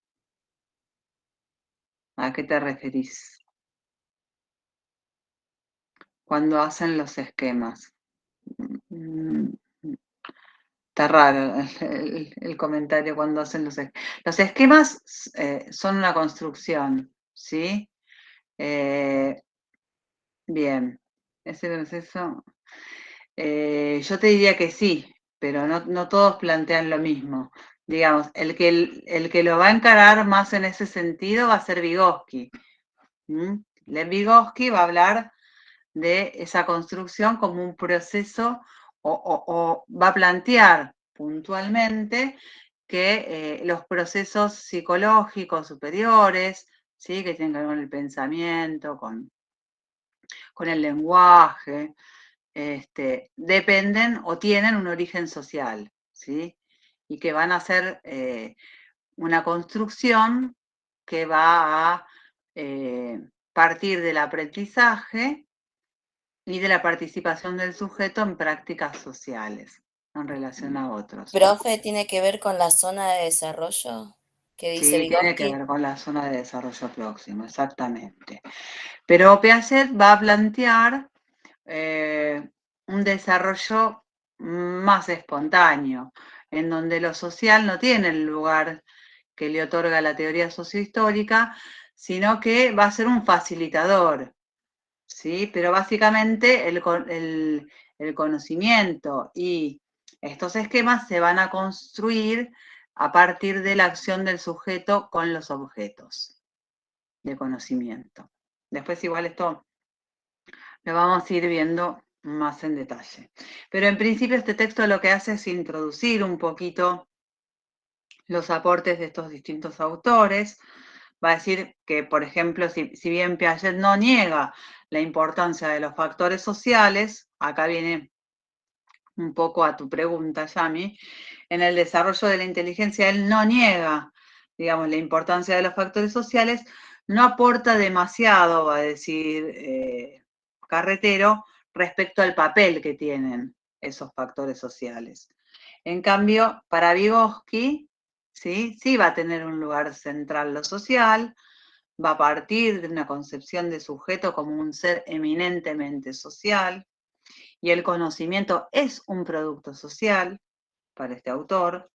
Speaker 1: ¿A qué te referís? Cuando hacen los esquemas. Está raro el comentario cuando hacen los esquemas. Los esquemas son una construcción, ¿sí? Bien, ese proceso, yo te diría que sí, pero no todos plantean lo mismo. Digamos, el que lo va a encarar más en ese sentido va a ser Vygotsky. Lev Vygotsky va a hablar de esa construcción como un proceso o va a plantear puntualmente que los procesos psicológicos superiores, ¿sí? Que tienen que ver con el pensamiento, con el lenguaje, dependen o tienen un origen social, ¿sí? Y que van a ser una construcción que va a partir del aprendizaje y de la participación del sujeto en prácticas sociales en relación a otros.
Speaker 4: Profe, ¿tiene que ver con la zona de desarrollo que dice
Speaker 1: Sí, tiene que
Speaker 4: Vygotsky?
Speaker 1: ver con la zona de desarrollo próximo, exactamente. Pero Piaget va a plantear un desarrollo más espontáneo, en donde lo social no tiene el lugar que le otorga la teoría sociohistórica, sino que va a ser un facilitador, ¿sí? Pero básicamente el conocimiento y estos esquemas se van a construir a partir de la acción del sujeto con los objetos de conocimiento. Después igual esto lo vamos a ir viendo más en detalle. Pero en principio este texto lo que hace es introducir un poquito los aportes de estos distintos autores. Va a decir que, por ejemplo, si bien Piaget no niega la importancia de los factores sociales, acá viene un poco a tu pregunta, Yami, en el desarrollo de la inteligencia él no niega, digamos, la importancia de los factores sociales, no aporta demasiado, va a decir Carretero, respecto al papel que tienen esos factores sociales. En cambio, para Vygotsky, sí va a tener un lugar central lo social, va a partir de una concepción de sujeto como un ser eminentemente social, y el conocimiento es un producto social para este autor,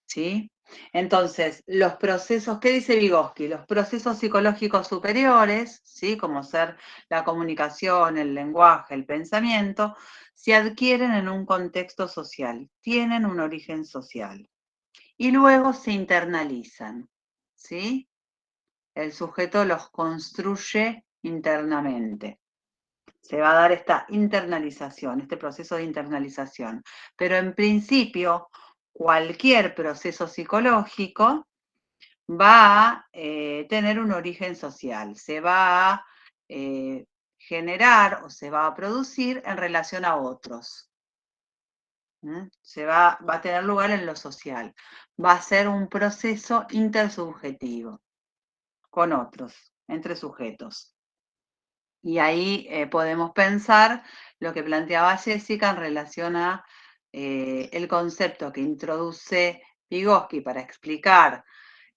Speaker 1: ¿sí? Entonces, los procesos, ¿qué dice Vygotsky? Los procesos psicológicos superiores, ¿sí? Como ser la comunicación, el lenguaje, el pensamiento, se adquieren en un contexto social, tienen un origen social y luego se internalizan, ¿sí? El sujeto los construye internamente. Se va a dar esta internalización, este proceso de internalización. Pero en principio, cualquier proceso psicológico va a tener un origen social, se va a generar o se va a producir en relación a otros. Va a tener lugar en lo social. Va a ser un proceso intersubjetivo con otros, entre sujetos. Y ahí podemos pensar lo que planteaba Jessica en relación a el concepto que introduce Vygotsky para explicar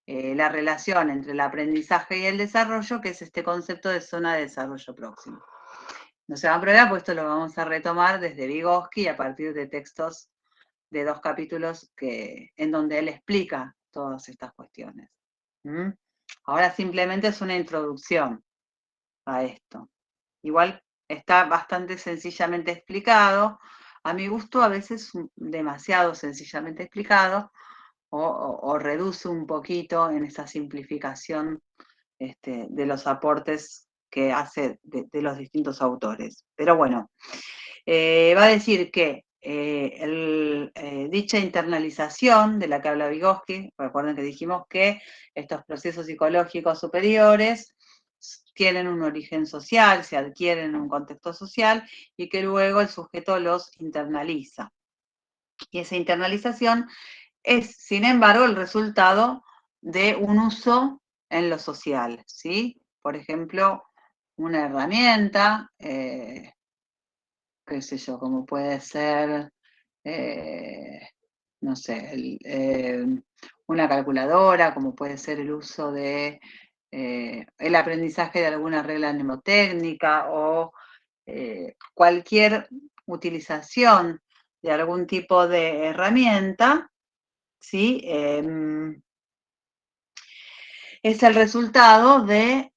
Speaker 1: la relación entre el aprendizaje y el desarrollo, que es este concepto de zona de desarrollo próximo. No se van a probar, pues esto lo vamos a retomar desde Vygotsky a partir de textos de 2 capítulos en donde él explica todas estas cuestiones. Ahora simplemente es una introducción a esto. Igual está bastante sencillamente explicado, a mi gusto a veces demasiado sencillamente explicado, o reduce un poquito en esa simplificación de los aportes que hace de los distintos autores. Pero bueno, va a decir que dicha internalización de la que habla Vygotsky, recuerden que dijimos que estos procesos psicológicos superiores tienen un origen social, se adquieren en un contexto social y que luego el sujeto los internaliza. Y esa internalización es, sin embargo, el resultado de un uso en lo social, ¿sí? Por ejemplo, una herramienta, qué sé yo, como puede ser, no sé, una calculadora, como puede ser el uso de el aprendizaje de alguna regla mnemotécnica o cualquier utilización de algún tipo de herramienta, ¿sí? Es el resultado de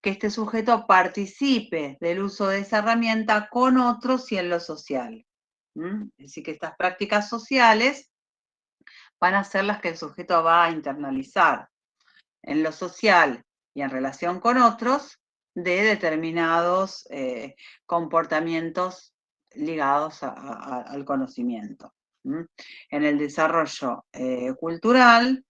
Speaker 1: que este sujeto participe del uso de esa herramienta con otros y en lo social. Es decir, que estas prácticas sociales van a ser las que el sujeto va a internalizar en lo social y en relación con otros de determinados comportamientos ligados al conocimiento. En el desarrollo cultural,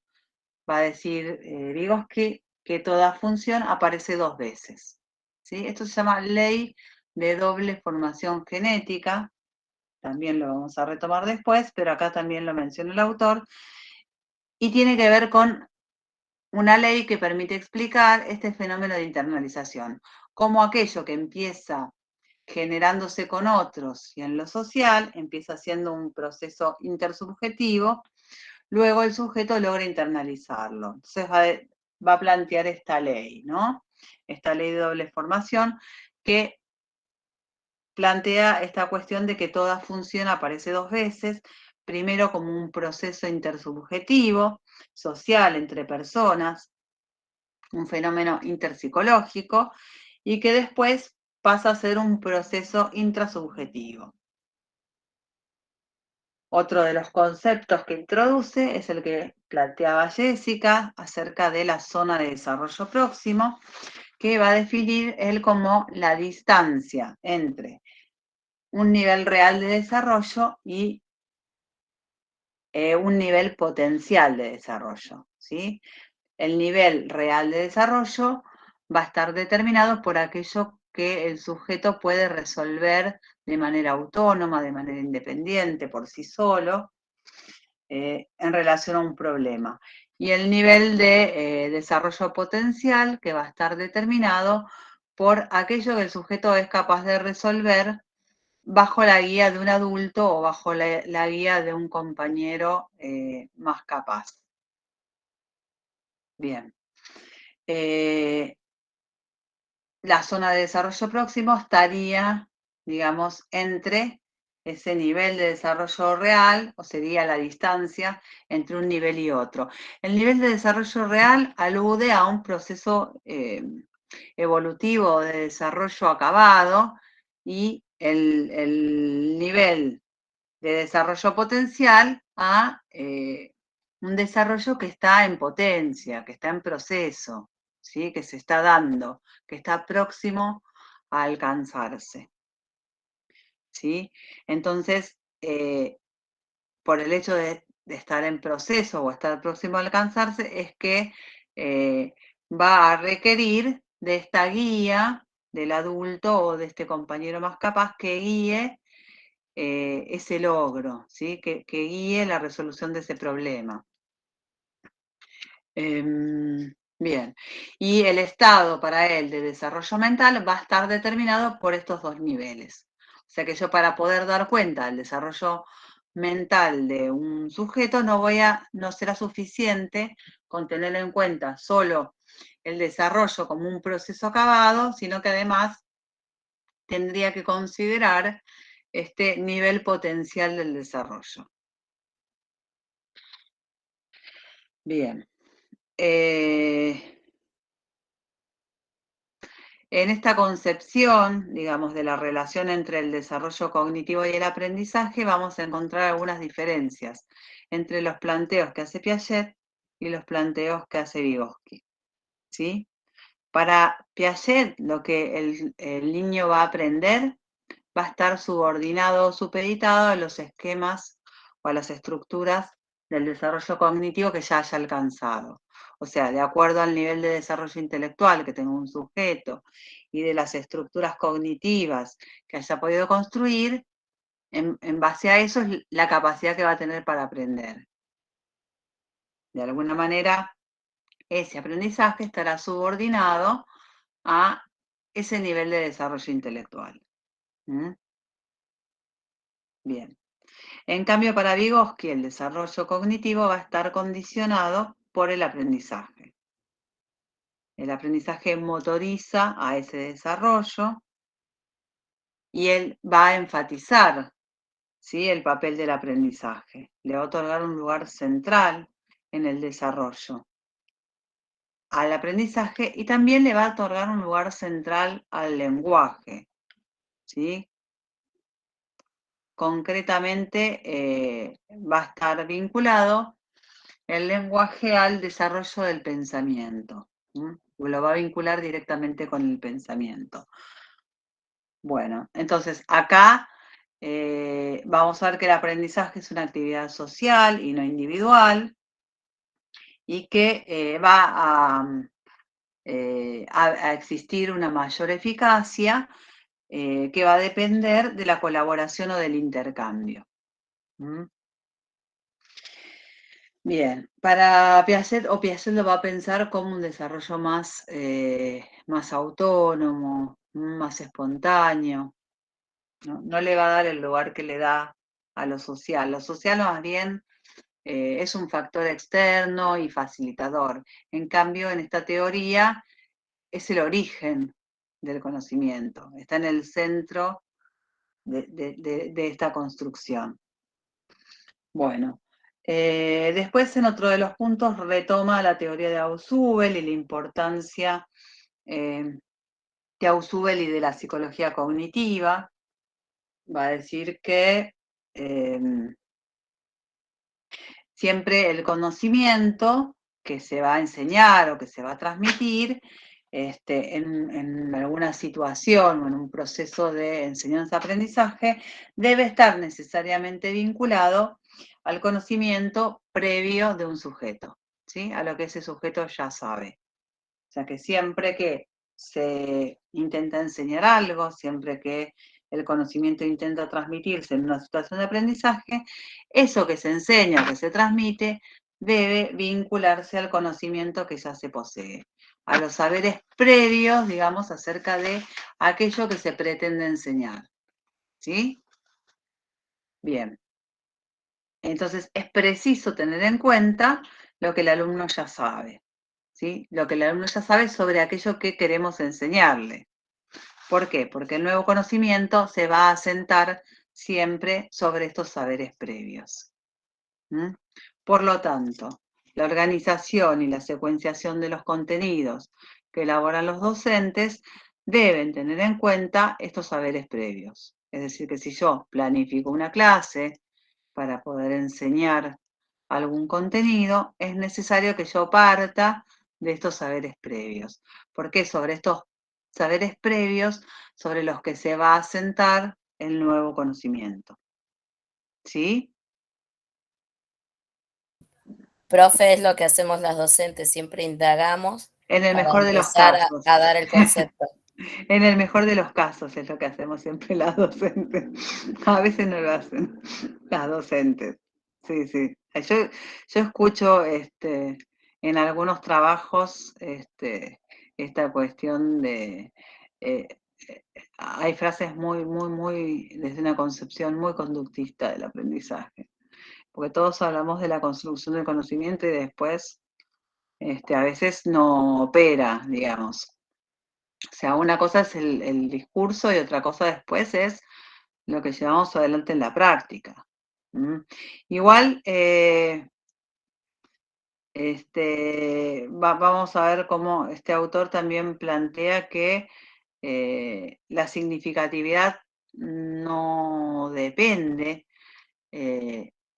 Speaker 1: va a decir Vygotsky que toda función aparece 2 veces. ¿Sí? Esto se llama ley de doble formación genética, también lo vamos a retomar después, pero acá también lo menciona el autor, y tiene que ver con una ley que permite explicar este fenómeno de internalización, como aquello que empieza generándose con otros y en lo social, empieza siendo un proceso intersubjetivo, luego el sujeto logra internalizarlo. Entonces va a plantear esta ley, ¿no? Esta ley de doble formación que plantea esta cuestión de que toda función aparece 2 veces, primero como un proceso intersubjetivo, social entre personas, un fenómeno interpsicológico, y que después pasa a ser un proceso intrasubjetivo. Otro de los conceptos que introduce es el que planteaba Jessica acerca de la zona de desarrollo próximo, que va a definir él como la distancia entre un nivel real de desarrollo y un nivel potencial de desarrollo, ¿sí? El nivel real de desarrollo va a estar determinado por aquello que el sujeto puede resolver de manera autónoma, de manera independiente, por sí solo, en relación a un problema. Y el nivel de desarrollo potencial que va a estar determinado por aquello que el sujeto es capaz de resolver bajo la guía de un adulto o bajo la guía de un compañero más capaz. Bien. La zona de desarrollo próximo estaría, digamos, entre ese nivel de desarrollo real, o sería la distancia entre un nivel y otro. El nivel de desarrollo real alude a un proceso evolutivo de desarrollo acabado, y el nivel de desarrollo potencial a un desarrollo que está en potencia, que está en proceso, ¿sí? Que se está dando, que está próximo a alcanzarse. ¿Sí? Entonces, por el hecho de estar en proceso o estar próximo a alcanzarse, es que va a requerir de esta guía del adulto o de este compañero más capaz que guíe ese logro, ¿sí? Que guíe la resolución de ese problema. Bien, y el estado para él de desarrollo mental va a estar determinado por estos 2 niveles. O sea que yo, para poder dar cuenta del desarrollo mental de un sujeto, no será suficiente con tener en cuenta solo el desarrollo como un proceso acabado, sino que además tendría que considerar este nivel potencial del desarrollo. Bien. En esta concepción, digamos, de la relación entre el desarrollo cognitivo y el aprendizaje, vamos a encontrar algunas diferencias entre los planteos que hace Piaget y los planteos que hace Vygotsky, ¿sí? Para Piaget, lo que el niño va a aprender va a estar subordinado o supeditado a los esquemas o a las estructuras del desarrollo cognitivo que ya haya alcanzado. O sea, de acuerdo al nivel de desarrollo intelectual que tenga un sujeto y de las estructuras cognitivas que haya podido construir, en base a eso es la capacidad que va a tener para aprender. De alguna manera, ese aprendizaje estará subordinado a ese nivel de desarrollo intelectual. Bien. En cambio, para Vygotsky, el desarrollo cognitivo va a estar condicionado por el aprendizaje. El aprendizaje motoriza a ese desarrollo y él va a enfatizar, ¿sí?, el papel del aprendizaje. Le va a otorgar un lugar central en el desarrollo. al aprendizaje y también le va a otorgar un lugar central al lenguaje, ¿sí? Concretamente, va a estar vinculado el lenguaje al desarrollo del pensamiento. Lo va a vincular directamente con el pensamiento. Bueno, entonces acá vamos a ver que el aprendizaje es una actividad social y no individual y que va a existir una mayor eficacia que va a depender de la colaboración o del intercambio. Bien, para Piaget, o Piaget lo va a pensar como un desarrollo más, más autónomo, más espontáneo, ¿no? No le va a dar el lugar que le da a lo social. Lo social más bien es un factor externo y facilitador. En cambio, en esta teoría es el origen del conocimiento, está en el centro de esta construcción. Bueno, después en otro de los puntos retoma la teoría de Ausubel y la importancia de Ausubel y de la psicología cognitiva. Va a decir que siempre el conocimiento que se va a enseñar o que se va a transmitir en alguna situación o en un proceso de enseñanza-aprendizaje debe estar necesariamente vinculado al conocimiento previo de un sujeto, ¿sí? A lo que ese sujeto ya sabe. O sea que siempre que se intenta enseñar algo, siempre que el conocimiento intenta transmitirse en una situación de aprendizaje, eso que se enseña, que se transmite, debe vincularse al conocimiento que ya se posee, a los saberes previos, digamos, acerca de aquello que se pretende enseñar. ¿Sí? Bien. Entonces, es preciso tener en cuenta lo que el alumno ya sabe, ¿sí? Lo que el alumno ya sabe sobre aquello que queremos enseñarle. ¿Por qué? Porque el nuevo conocimiento se va a asentar siempre sobre estos saberes previos. Por lo tanto, la organización y la secuenciación de los contenidos que elaboran los docentes deben tener en cuenta estos saberes previos. Es decir, que si yo planifico una clase para poder enseñar algún contenido, es necesario que yo parta de estos saberes previos. Porque sobre estos saberes previos sobre los que se va a asentar el nuevo conocimiento. ¿Sí?
Speaker 4: Profe, es lo que hacemos las docentes, siempre indagamos
Speaker 1: En el
Speaker 4: para
Speaker 1: mejor de los
Speaker 4: empezar
Speaker 1: casos.
Speaker 4: a dar el concepto.
Speaker 1: En el mejor de los casos es lo que hacemos siempre las docentes. A veces no lo hacen las docentes. Sí, sí. Yo escucho en algunos trabajos esta cuestión de... eh, hay frases muy, desde una concepción muy conductista del aprendizaje. Porque todos hablamos de la construcción del conocimiento y después a veces no opera, digamos. O sea, una cosa es el discurso y otra cosa después es lo que llevamos adelante en la práctica. Igual, vamos a ver cómo este autor también plantea que la significatividad no depende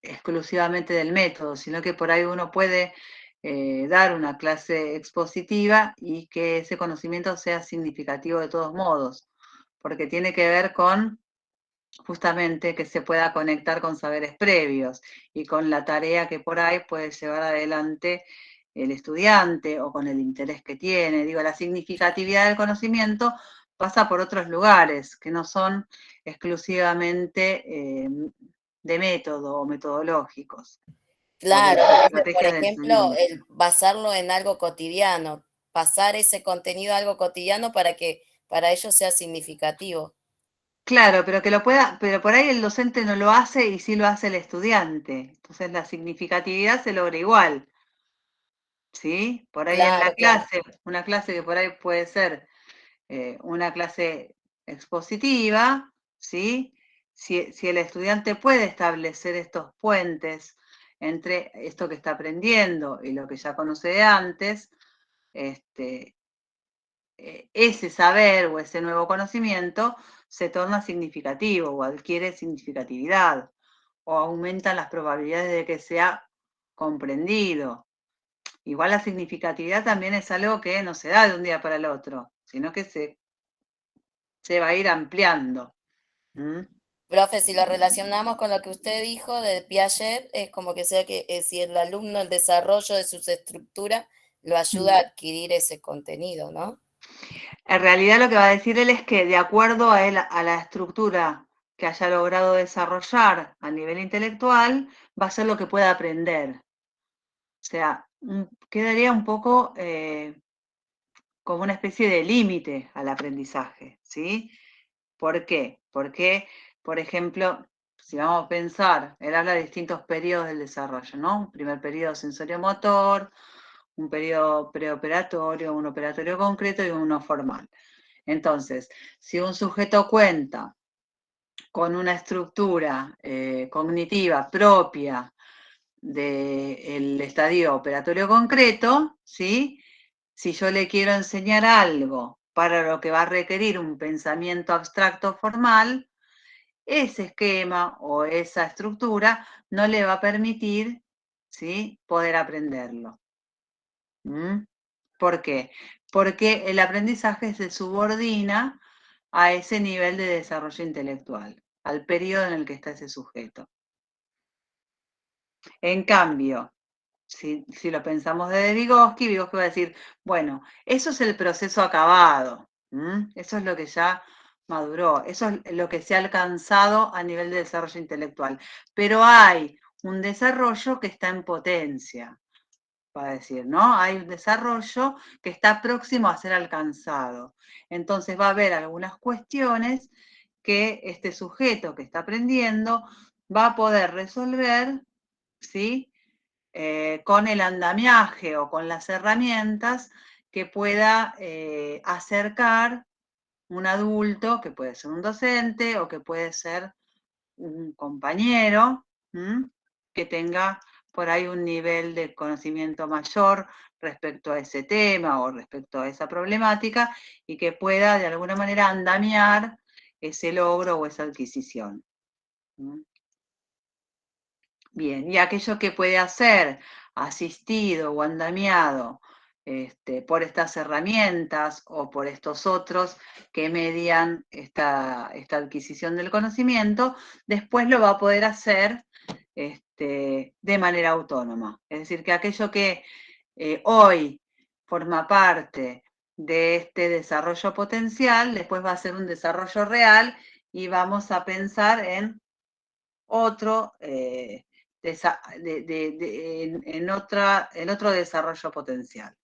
Speaker 1: exclusivamente del método, sino que por ahí uno puede dar una clase expositiva y que ese conocimiento sea significativo de todos modos, porque tiene que ver con justamente que se pueda conectar con saberes previos y con la tarea que por ahí puede llevar adelante el estudiante o con el interés que tiene. Digo, la significatividad del conocimiento pasa por otros lugares que no son exclusivamente de método o metodológicos.
Speaker 4: Claro, profe, por
Speaker 1: Estrategias de
Speaker 4: ejemplo,
Speaker 1: enseñanza.
Speaker 4: el basarlo en algo cotidiano, pasar ese contenido a algo cotidiano para que para ellos sea significativo.
Speaker 1: Claro, pero que lo pueda, pero por ahí el docente no lo hace y sí lo hace el estudiante. Entonces la significatividad se logra igual. ¿Sí? Por ahí en la
Speaker 4: Claro, claro.
Speaker 1: clase, una clase que por ahí puede ser una clase expositiva, ¿sí? Si el estudiante puede establecer estos puentes entre esto que está aprendiendo y lo que ya conoce de antes, ese saber o ese nuevo conocimiento se torna significativo o adquiere significatividad o aumentan las probabilidades de que sea comprendido. Igual la significatividad también es algo que no se da de un día para el otro, sino que se va a ir ampliando.
Speaker 4: Profe, si lo relacionamos con lo que usted dijo de Piaget, es como que sea que si el alumno, el desarrollo de sus estructuras, lo ayuda a adquirir ese contenido, ¿no?
Speaker 1: En realidad lo que va a decir él es que de acuerdo a él, a la estructura que haya logrado desarrollar a nivel intelectual, va a ser lo que pueda aprender. O sea, quedaría un poco como una especie de límite al aprendizaje, ¿sí? ¿Por qué? Porque, por ejemplo, si vamos a pensar, él habla de distintos periodos del desarrollo, ¿no? Un primer periodo sensorio-motor, un periodo preoperatorio, un operatorio concreto y uno formal. Entonces, si un sujeto cuenta con una estructura cognitiva propia del estadio operatorio concreto, ¿sí? Si yo le quiero enseñar algo para lo que va a requerir un pensamiento abstracto formal, ese esquema o esa estructura no le va a permitir, ¿sí?, poder aprenderlo. ¿Por qué? Porque el aprendizaje se subordina a ese nivel de desarrollo intelectual, al periodo en el que está ese sujeto. En cambio, si lo pensamos desde Vygotsky va a decir, bueno, eso es el proceso acabado, eso es lo que ya maduró, eso es lo que se ha alcanzado a nivel de desarrollo intelectual, pero hay un desarrollo que está en potencia, va a decir, ¿no? Hay un desarrollo que está próximo a ser alcanzado. Entonces va a haber algunas cuestiones que este sujeto que está aprendiendo va a poder resolver, ¿sí?, con el andamiaje o con las herramientas que pueda acercar un adulto, que puede ser un docente o que puede ser un compañero, que tenga por ahí un nivel de conocimiento mayor respecto a ese tema o respecto a esa problemática y que pueda de alguna manera andamiar ese logro o esa adquisición. Bien, y aquello que puede hacer asistido o andamiado por estas herramientas o por estos otros que median esta adquisición del conocimiento, después lo va a poder hacer de manera autónoma. Es decir, que aquello que hoy forma parte de este desarrollo potencial, después va a ser un desarrollo real y vamos a pensar en otro, en otro desarrollo potencial.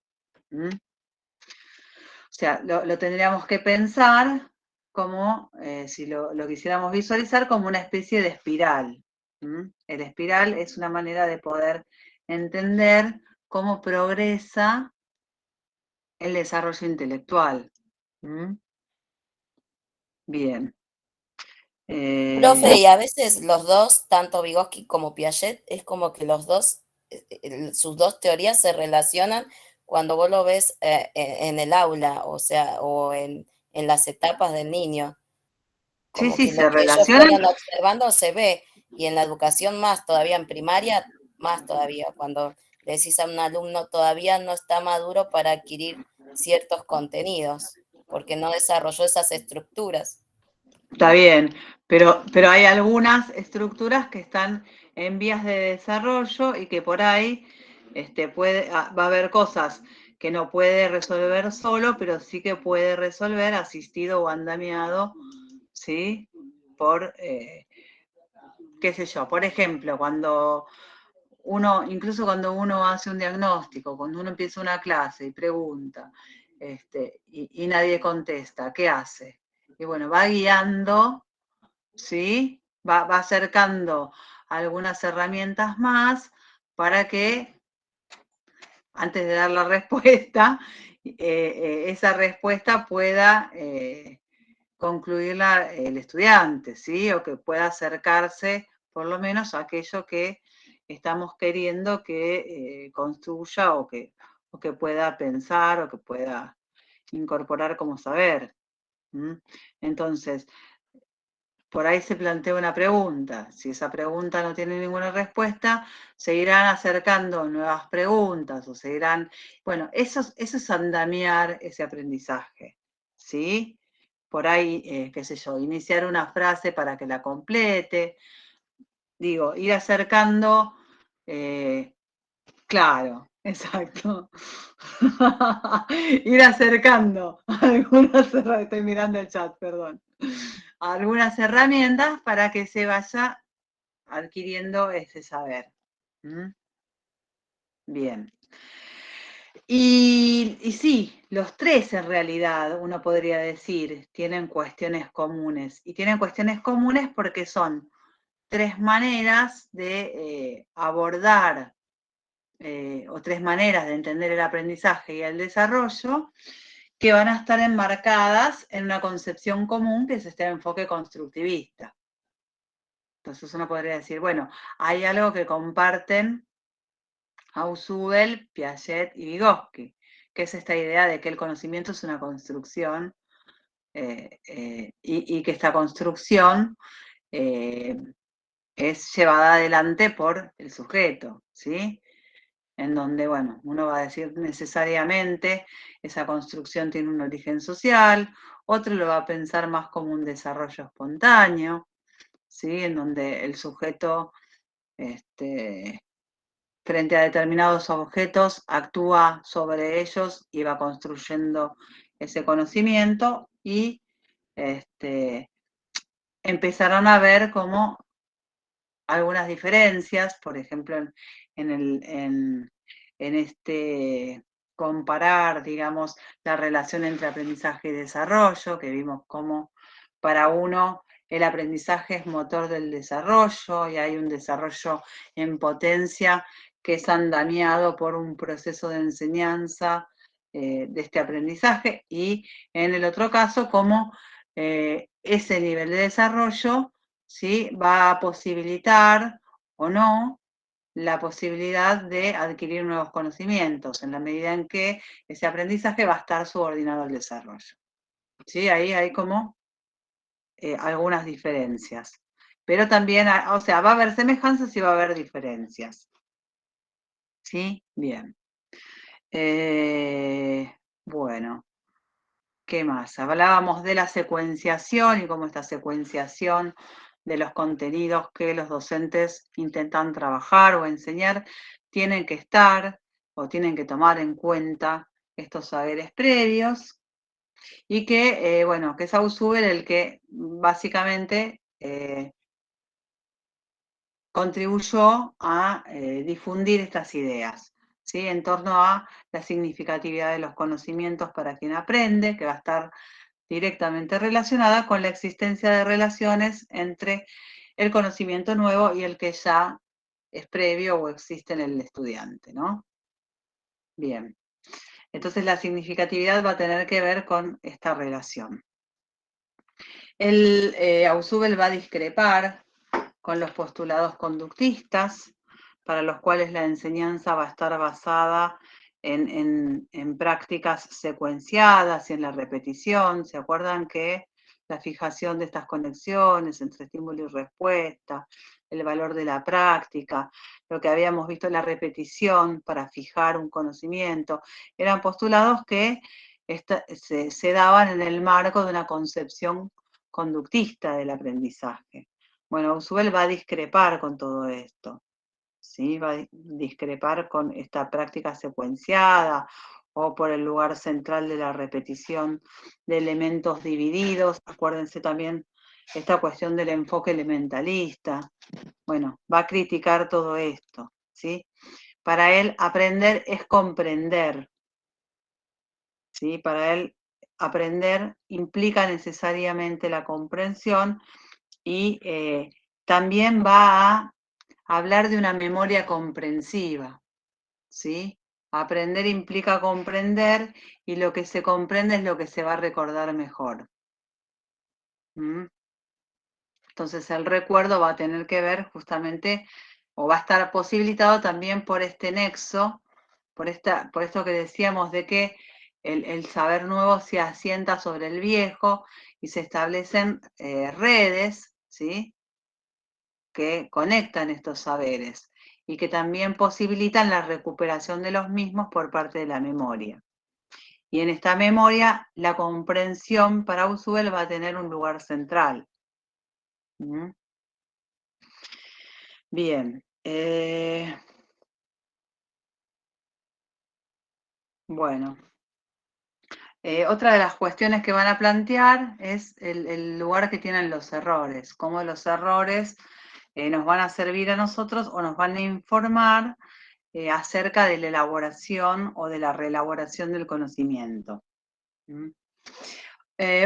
Speaker 1: O sea, lo tendríamos que pensar como, si lo quisiéramos visualizar, como una especie de espiral. El espiral es una manera de poder entender cómo progresa el desarrollo intelectual. Bien.
Speaker 4: Profe, y a veces los dos, tanto Vygotsky como Piaget, es como que los dos, sus dos teorías se relacionan cuando vos lo ves en el aula, o sea, o en las etapas del niño.
Speaker 1: Sí,
Speaker 4: Como
Speaker 1: sí,
Speaker 4: que
Speaker 1: se
Speaker 4: lo que ellos
Speaker 1: relacionan.
Speaker 4: fueron observando se ve, y en la educación más todavía, en primaria más todavía, cuando le decís a un alumno todavía no está maduro para adquirir ciertos contenidos, porque no desarrolló esas estructuras.
Speaker 1: Está bien, pero hay algunas estructuras que están en vías de desarrollo y que por ahí va a haber cosas que no puede resolver solo, pero sí que puede resolver asistido o andamiado, ¿sí? Por, qué sé yo, por ejemplo, incluso cuando uno hace un diagnóstico, cuando uno empieza una clase y pregunta, y nadie contesta, ¿qué hace? Y bueno, va guiando, ¿sí? Va acercando algunas herramientas más para que, antes de dar la respuesta, esa respuesta pueda concluirla el estudiante, ¿sí? O que pueda acercarse por lo menos a aquello que estamos queriendo que construya o que o que pueda pensar, o que pueda incorporar como saber. Entonces, por ahí se plantea una pregunta. Si esa pregunta no tiene ninguna respuesta, se irán acercando nuevas preguntas o se irán... Bueno, eso es andamiar ese aprendizaje, ¿sí? Por ahí, qué sé yo, iniciar una frase para que la complete. Digo, ir acercando... claro, exacto. Ir acercando algunas... Estoy mirando el chat, perdón. Algunas herramientas para que se vaya adquiriendo ese saber. Bien. Y sí, los tres en realidad, uno podría decir, tienen cuestiones comunes. Y tienen cuestiones comunes porque son tres maneras de abordar o tres maneras de entender el aprendizaje y el desarrollo que van a estar enmarcadas en una concepción común que es este enfoque constructivista. Entonces uno podría decir, bueno, hay algo que comparten Ausubel, Piaget y Vygotsky, que es esta idea de que el conocimiento es una construcción y que esta construcción es llevada adelante por el sujeto, ¿sí? En donde, bueno, uno va a decir necesariamente esa construcción tiene un origen social, otro lo va a pensar más como un desarrollo espontáneo, ¿sí? En donde el sujeto, frente a determinados objetos, actúa sobre ellos y va construyendo ese conocimiento y empezaron a ver como algunas diferencias, por ejemplo, en este comparar, digamos, la relación entre aprendizaje y desarrollo, que vimos cómo para uno el aprendizaje es motor del desarrollo y hay un desarrollo en potencia que es andamiado por un proceso de enseñanza de este aprendizaje, y en el otro caso, cómo ese nivel de desarrollo, ¿sí?, va a posibilitar o no la posibilidad de adquirir nuevos conocimientos, en la medida en que ese aprendizaje va a estar subordinado al desarrollo. ¿Sí? Ahí hay como algunas diferencias. Pero también, o sea, va a haber semejanzas y va a haber diferencias. ¿Sí? Bien. Bueno, ¿qué más? Hablábamos de la secuenciación y cómo esta secuenciación de los contenidos que los docentes intentan trabajar o enseñar tienen que estar o tienen que tomar en cuenta estos saberes previos, y que, bueno, que es Ausubel el que básicamente contribuyó a difundir estas ideas, ¿sí?, en torno a la significatividad de los conocimientos para quien aprende, que va a estar directamente relacionada con la existencia de relaciones entre el conocimiento nuevo y el que ya es previo o existe en el estudiante, ¿no? Bien. Entonces la significatividad va a tener que ver con esta relación. Ausubel va a discrepar con los postulados conductistas, para los cuales la enseñanza va a estar basada en prácticas secuenciadas y en la repetición. ¿Se acuerdan que la fijación de estas conexiones entre estímulo y respuesta, el valor de la práctica, lo que habíamos visto, la repetición para fijar un conocimiento, eran postulados que se daban en el marco de una concepción conductista del aprendizaje? Bueno, Ausubel va a discrepar con todo esto, ¿sí? Va a discrepar con esta práctica secuenciada o por el lugar central de la repetición de elementos divididos. Acuérdense también esta cuestión del enfoque elementalista. Bueno, va a criticar todo esto, ¿sí? Para él, aprender es comprender, ¿sí? Para él, aprender implica necesariamente la comprensión y también va a hablar de una memoria comprensiva, ¿sí? Aprender implica comprender y lo que se comprende es lo que se va a recordar mejor. Entonces el recuerdo va a tener que ver justamente, o va a estar posibilitado también por este nexo, por esto que decíamos de que el saber nuevo se asienta sobre el viejo y se establecen redes, ¿sí?, que conectan estos saberes y que también posibilitan la recuperación de los mismos por parte de la memoria. Y en esta memoria, la comprensión para Ausubel va a tener un lugar central. ¿Mm? Bien. Bueno. Otra de las cuestiones que van a plantear es el lugar que tienen los errores, cómo los errores nos van a servir a nosotros o nos van a informar acerca de la elaboración o de la reelaboración del conocimiento. ¿Mm?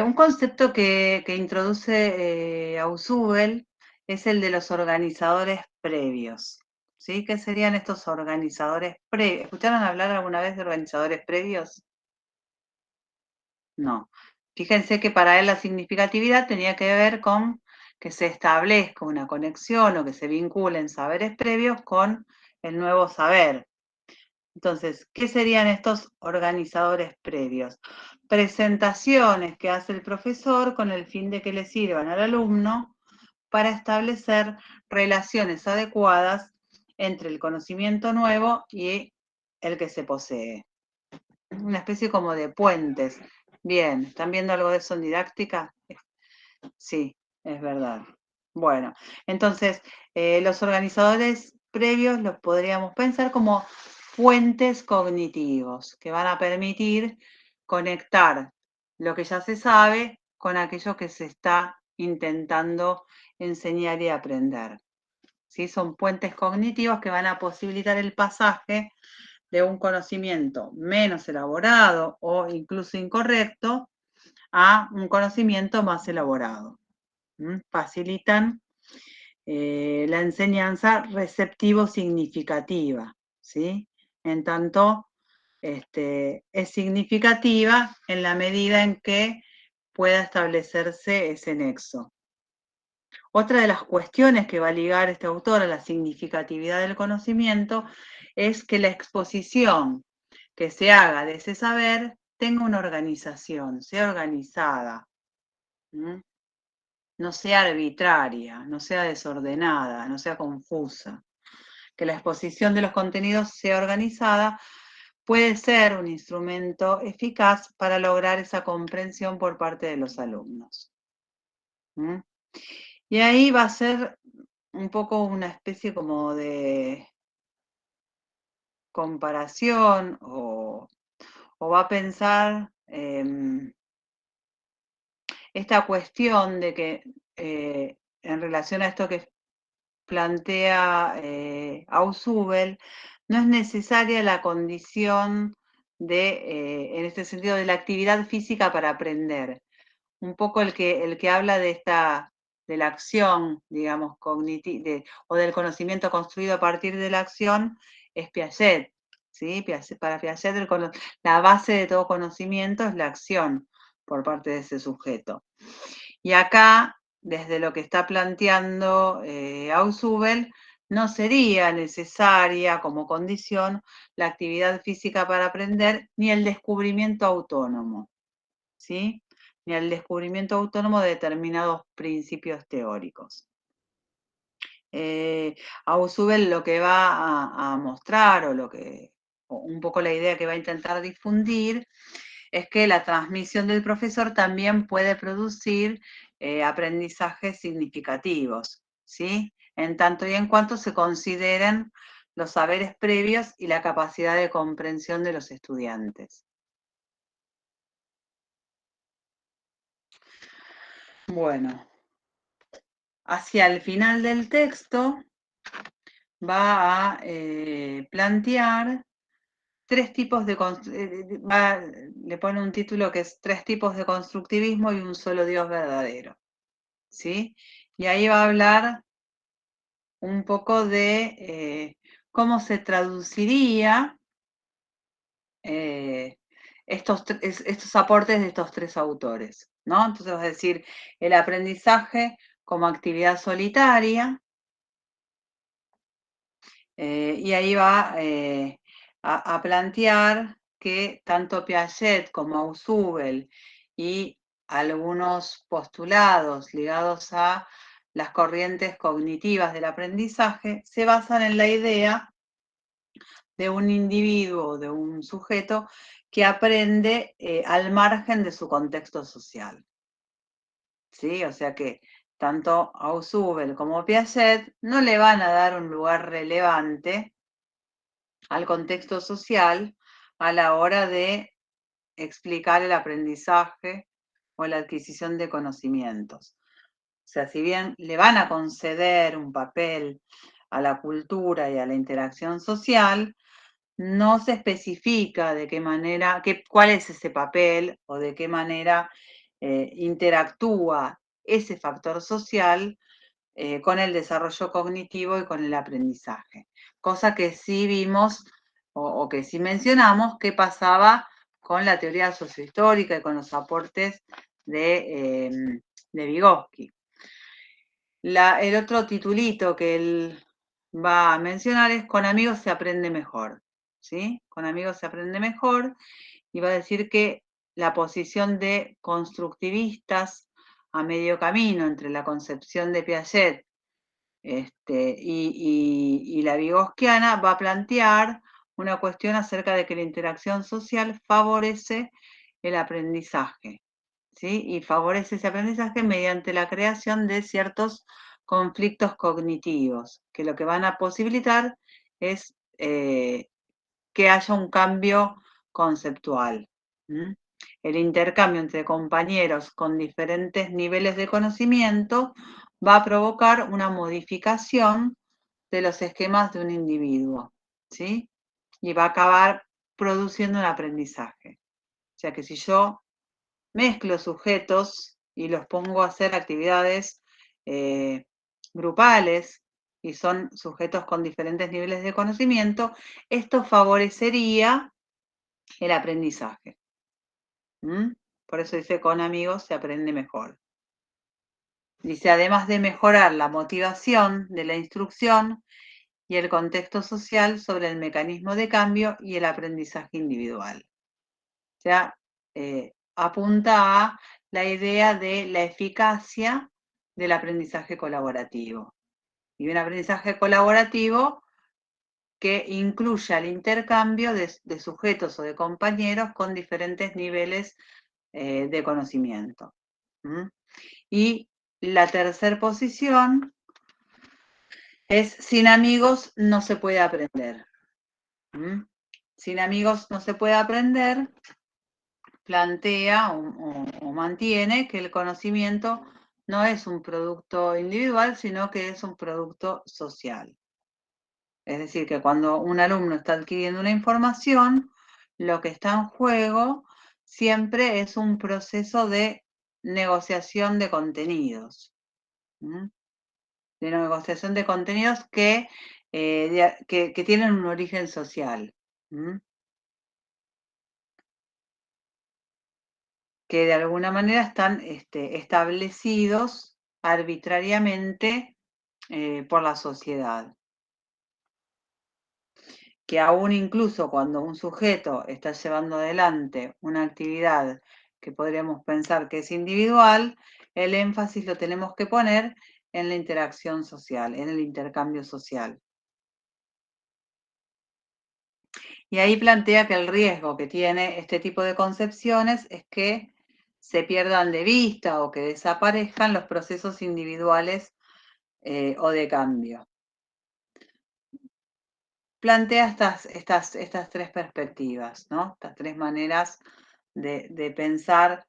Speaker 1: Un concepto que introduce Ausubel es el de los organizadores previos. ¿Sí? ¿Qué serían estos organizadores previos? ¿Escucharon hablar alguna vez de organizadores previos? No. Fíjense que para él la significatividad tenía que ver con que se establezca una conexión o que se vinculen saberes previos con el nuevo saber. Entonces, ¿qué serían estos organizadores previos? Presentaciones que hace el profesor con el fin de que le sirvan al alumno para establecer relaciones adecuadas entre el conocimiento nuevo y el que se posee. Una especie como de puentes. Bien, ¿están viendo algo de eso en didáctica? Sí, es verdad. Bueno, entonces, los organizadores previos los podríamos pensar como puentes cognitivos que van a permitir conectar lo que ya se sabe con aquello que se está intentando enseñar y aprender. ¿Sí? Son puentes cognitivos que van a posibilitar el pasaje de un conocimiento menos elaborado o incluso incorrecto a un conocimiento más elaborado. Facilitan la enseñanza receptivo-significativa, ¿sí? En tanto, es significativa en la medida en que pueda establecerse ese nexo. Otra de las cuestiones que va a ligar este autor a la significatividad del conocimiento es que la exposición que se haga de ese saber tenga una organización, sea organizada, no sea arbitraria, no sea desordenada, no sea confusa. Que la exposición de los contenidos sea organizada puede ser un instrumento eficaz para lograr esa comprensión por parte de los alumnos. Y ahí va a ser un poco una especie como de comparación o va a pensar esta cuestión de que en relación a esto que plantea Ausubel, no es necesaria la condición de, en este sentido, de la actividad física para aprender. Un poco el que habla de la acción, digamos, cognitiva, o del conocimiento construido a partir de la acción, es Piaget. ¿Sí? Para Piaget la base de todo conocimiento es la acción por parte de ese sujeto. Y acá, desde lo que está planteando Ausubel, no sería necesaria como condición la actividad física para aprender ni el descubrimiento autónomo, ¿sí? Ni el descubrimiento autónomo de determinados principios teóricos. Ausubel lo que va a mostrar, o un poco la idea que va a intentar difundir, es que la transmisión del profesor también puede producir aprendizajes significativos, ¿sí? En tanto y en cuanto se consideren los saberes previos y la capacidad de comprensión de los estudiantes. Bueno, hacia el final del texto va a plantear tres tipos de... le pone un título que es 3 tipos de constructivismo y un solo Dios verdadero, ¿sí? Y ahí va a hablar un poco de cómo se traduciría estos aportes de estos 3 autores, ¿no? Entonces va a decir el aprendizaje como actividad solitaria, y ahí va a plantear que tanto Piaget como Ausubel y algunos postulados ligados a las corrientes cognitivas del aprendizaje se basan en la idea de un individuo, de un sujeto que aprende al margen de su contexto social. ¿Sí? O sea que tanto Ausubel como Piaget no le van a dar un lugar relevante al contexto social a la hora de explicar el aprendizaje o la adquisición de conocimientos. O sea, si bien le van a conceder un papel a la cultura y a la interacción social, no se especifica de qué manera, cuál es ese papel o de qué manera interactúa ese factor social con el desarrollo cognitivo y con el aprendizaje. Cosa que sí vimos o que sí mencionamos que pasaba con la teoría sociohistórica y con los aportes de Vygotsky. El otro titulito que él va a mencionar es "Con amigos se aprende mejor". ¿Sí? Con amigos se aprende mejor, y va a decir que la posición de constructivistas a medio camino entre la concepción de Piaget y la vygotskiana va a plantear una cuestión acerca de que la interacción social favorece el aprendizaje, ¿sí? Y favorece ese aprendizaje mediante la creación de ciertos conflictos cognitivos, que lo que van a posibilitar es que haya un cambio conceptual. El intercambio entre compañeros con diferentes niveles de conocimiento va a provocar una modificación de los esquemas de un individuo, ¿sí? Y va a acabar produciendo un aprendizaje. O sea que si yo mezclo sujetos y los pongo a hacer actividades grupales y son sujetos con diferentes niveles de conocimiento, esto favorecería el aprendizaje. Por eso dice, con amigos se aprende mejor. Dice, además de mejorar la motivación de la instrucción y el contexto social sobre el mecanismo de cambio y el aprendizaje individual. O sea, apunta a la idea de la eficacia del aprendizaje colaborativo. Y un aprendizaje colaborativo que incluya el intercambio de sujetos o de compañeros con diferentes niveles de conocimiento. Y la tercera posición es: sin amigos no se puede aprender. Sin amigos no se puede aprender, plantea o mantiene que el conocimiento no es un producto individual, sino que es un producto social. Es decir, que cuando un alumno está adquiriendo una información, lo que está en juego siempre es un proceso de negociación de contenidos. De negociación de contenidos que tienen un origen social. Que de alguna manera están establecidos arbitrariamente por la sociedad. Que aún incluso cuando un sujeto está llevando adelante una actividad que podríamos pensar que es individual, el énfasis lo tenemos que poner en la interacción social, en el intercambio social. Y ahí plantea que el riesgo que tiene este tipo de concepciones es que se pierdan de vista o que desaparezcan los procesos individuales o de cambio. Plantea estas tres perspectivas, ¿no? Estas tres maneras de pensar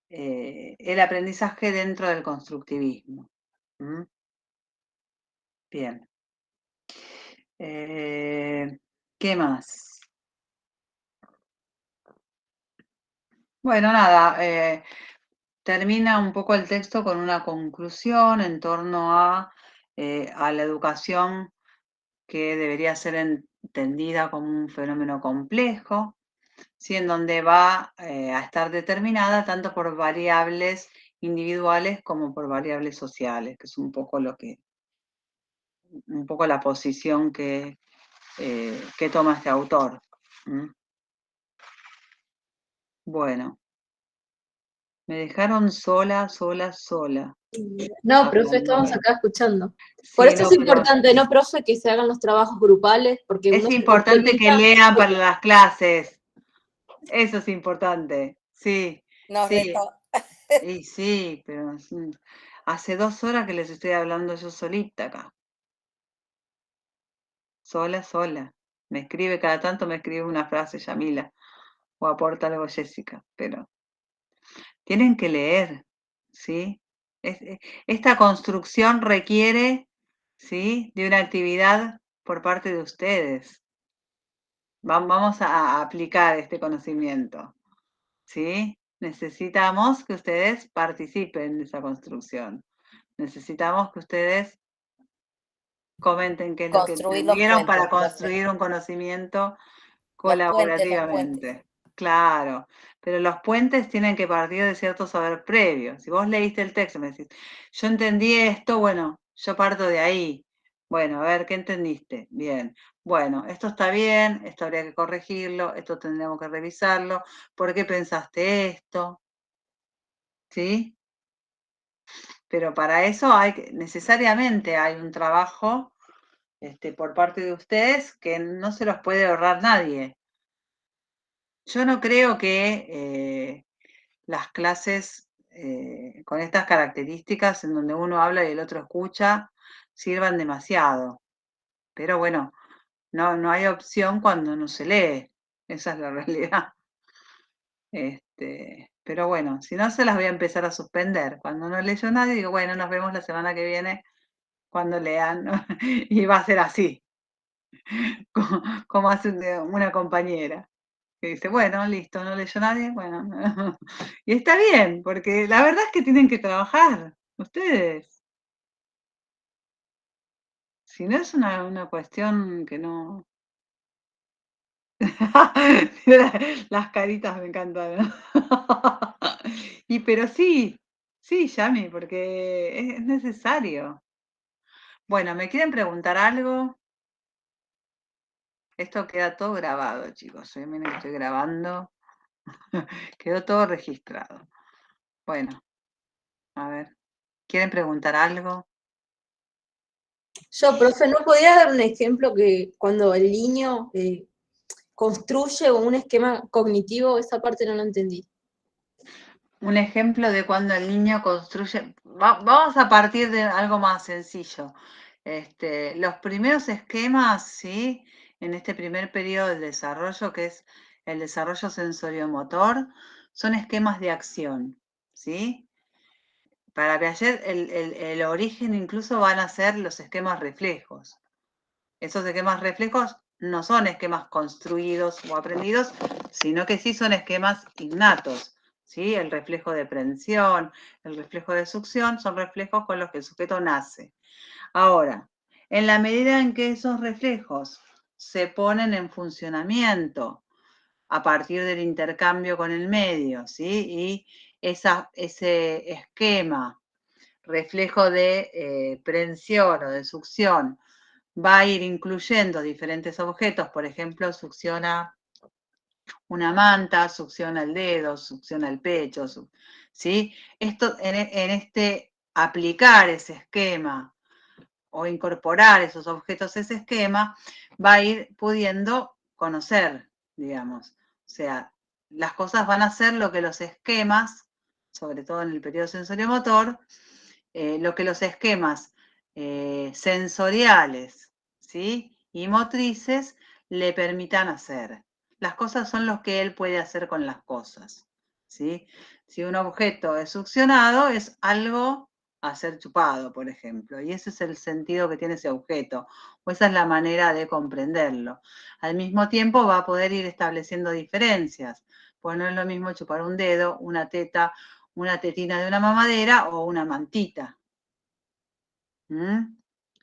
Speaker 1: el aprendizaje dentro del constructivismo. Bien. ¿Qué más? Bueno, nada, termina un poco el texto con una conclusión en torno a la educación, que debería ser entendida como un fenómeno complejo, ¿sí? En donde va a estar determinada tanto por variables individuales como por variables sociales, que es un poco la posición que toma este autor. Bueno, me dejaron sola.
Speaker 6: No, profe,
Speaker 1: Hablando.
Speaker 6: estamos acá escuchando. Por
Speaker 1: Sí,
Speaker 6: eso
Speaker 1: no,
Speaker 6: es
Speaker 1: pero
Speaker 6: importante, ¿no, profe? Que se hagan los trabajos grupales, porque
Speaker 1: es
Speaker 6: uno se
Speaker 1: importante que
Speaker 6: mentaliza.
Speaker 1: lean para las clases. Eso es importante. Sí,
Speaker 4: Nos
Speaker 1: sí.
Speaker 4: retó.
Speaker 1: Y sí, pero hace 2 horas que les estoy hablando yo solita acá. Sola. Me escribe, cada tanto me escribe una frase Yamila, o aporta algo Jessica, pero tienen que leer, ¿sí? Esta construcción requiere, ¿sí?, de una actividad por parte de ustedes. Vamos a aplicar este conocimiento, ¿sí? Necesitamos que ustedes participen de esa construcción. Necesitamos que ustedes comenten qué es lo que
Speaker 4: Construir los
Speaker 1: entendieron para
Speaker 4: puentes, profe.
Speaker 1: construir un conocimiento
Speaker 4: Los puentes.
Speaker 1: colaborativamente. Claro, pero los puentes tienen que partir de cierto saber previo. Si vos leíste el texto y me decís, yo entendí esto, bueno, yo parto de ahí. Bueno, a ver, ¿qué entendiste? Bien. Bueno, esto está bien, esto habría que corregirlo, esto tendríamos que revisarlo. ¿Por qué pensaste esto? ¿Sí? Pero para eso necesariamente hay un trabajo por parte de ustedes que no se los puede ahorrar nadie. Yo no creo que las clases con estas características en donde uno habla y el otro escucha sirvan demasiado. Pero bueno, no hay opción cuando no se lee. Esa es la realidad. Pero bueno, si no se las voy a empezar a suspender. Cuando no leyó nadie, digo, bueno, nos vemos la semana que viene cuando lean, ¿no? Y va a ser así, como hace una compañera. Que dice, bueno, listo, no leyó nadie, bueno. Y está bien, porque la verdad es que tienen que trabajar, ustedes. Si no es una cuestión que no... Las caritas me encantan. Y pero sí, Yami, porque es necesario. Bueno, ¿me quieren preguntar algo? Esto queda todo grabado, chicos. Miren que estoy grabando. Quedó todo registrado. Bueno, a ver. ¿Quieren preguntar algo?
Speaker 6: Yo, profe, ¿no podría dar un ejemplo que cuando el niño construye un esquema cognitivo, esa parte no la entendí?
Speaker 1: Un ejemplo de cuando el niño construye... vamos a partir de algo más sencillo. Los primeros esquemas, ¿sí?, en este primer periodo del desarrollo, que es el desarrollo sensoriomotor, son esquemas de acción, ¿sí? Para Piaget, el origen incluso van a ser los esquemas reflejos. Esos esquemas reflejos no son esquemas construidos o aprendidos, sino que sí son esquemas innatos, ¿sí? El reflejo de prensión, el reflejo de succión, son reflejos con los que el sujeto nace. Ahora, en la medida en que esos reflejos se ponen en funcionamiento a partir del intercambio con el medio, ¿sí? Y ese esquema, reflejo de prensión o de succión, va a ir incluyendo diferentes objetos, por ejemplo, succiona una manta, succiona el dedo, succiona el pecho, ¿sí? Esto, en este aplicar ese esquema o incorporar esos objetos a ese esquema, va a ir pudiendo conocer, digamos. O sea, las cosas van a ser lo que los esquemas, sobre todo en el periodo sensoriomotor, lo que los esquemas sensoriales, ¿sí?, y motrices le permitan hacer. Las cosas son lo que él puede hacer con las cosas, ¿sí? Si un objeto es succionado, es algo a ser chupado, por ejemplo, y ese es el sentido que tiene ese objeto, o esa es la manera de comprenderlo. Al mismo tiempo va a poder ir estableciendo diferencias, pues no es lo mismo chupar un dedo, una teta, una tetina de una mamadera o una mantita.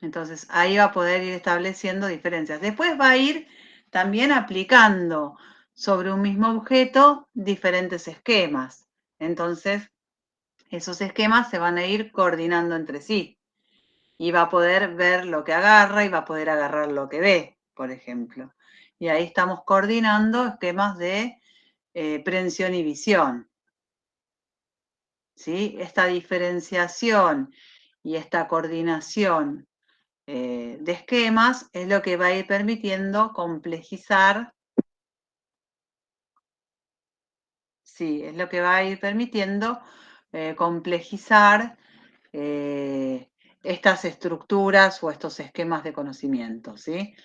Speaker 1: Entonces ahí va a poder ir estableciendo diferencias. Después va a ir también aplicando sobre un mismo objeto diferentes esquemas. Entonces esos esquemas se van a ir coordinando entre sí. Y va a poder ver lo que agarra y va a poder agarrar lo que ve, por ejemplo. Y ahí estamos coordinando esquemas de prevención y visión. ¿Sí? Esta diferenciación y esta coordinación de esquemas es lo que va a ir permitiendo complejizar. Sí, es lo que va a ir permitiendo complejizar estas estructuras o estos esquemas de conocimiento, ¿sí?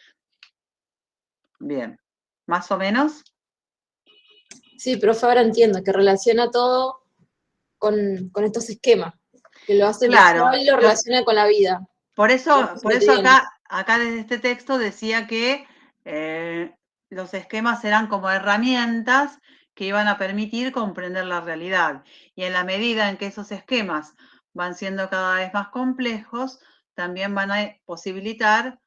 Speaker 1: Bien, ¿más o menos?
Speaker 6: Sí, profe, ahora entiendo que relaciona todo con estos esquemas, que lo hace
Speaker 1: Claro,
Speaker 6: visual y lo relaciona con la vida.
Speaker 1: por eso
Speaker 6: cotidiana.
Speaker 1: acá desde este texto decía que los esquemas eran como herramientas que iban a permitir comprender la realidad. Y en la medida en que esos esquemas van siendo cada vez más complejos, también van a posibilitar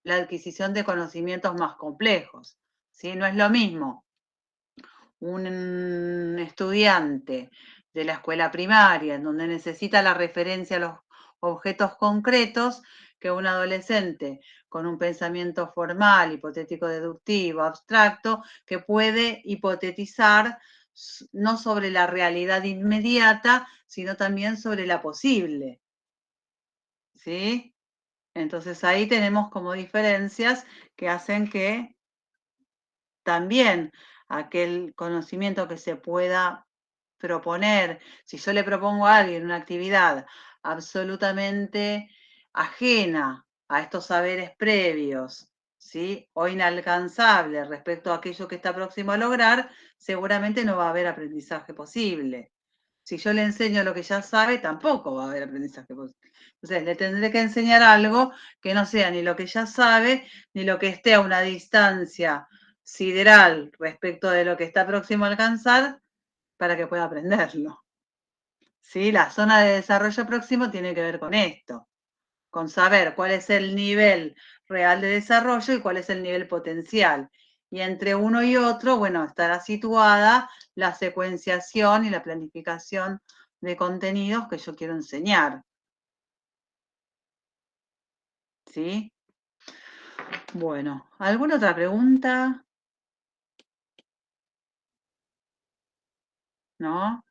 Speaker 1: la adquisición de conocimientos más complejos. ¿Sí? No es lo mismo un estudiante de la escuela primaria, en donde necesita la referencia a los objetos concretos, que un adolescente con un pensamiento formal, hipotético, deductivo, abstracto, que puede hipotetizar no sobre la realidad inmediata, sino también sobre la posible. ¿Sí? Entonces ahí tenemos como diferencias que hacen que también aquel conocimiento que se pueda proponer, si yo le propongo a alguien una actividad absolutamente ajena a estos saberes previos, ¿sí? O inalcanzable respecto a aquello que está próximo a lograr, seguramente no va a haber aprendizaje posible. Si yo le enseño lo que ya sabe, tampoco va a haber aprendizaje posible. Entonces, le tendré que enseñar algo que no sea ni lo que ya sabe, ni lo que esté a una distancia sideral respecto de lo que está próximo a alcanzar, para que pueda aprenderlo. ¿Sí? La zona de desarrollo próximo tiene que ver con esto, con saber cuál es el nivel real de desarrollo y cuál es el nivel potencial. Y entre uno y otro, bueno, estará situada la secuenciación y la planificación de contenidos que yo quiero enseñar. ¿Sí? Bueno, ¿alguna otra pregunta? ¿No?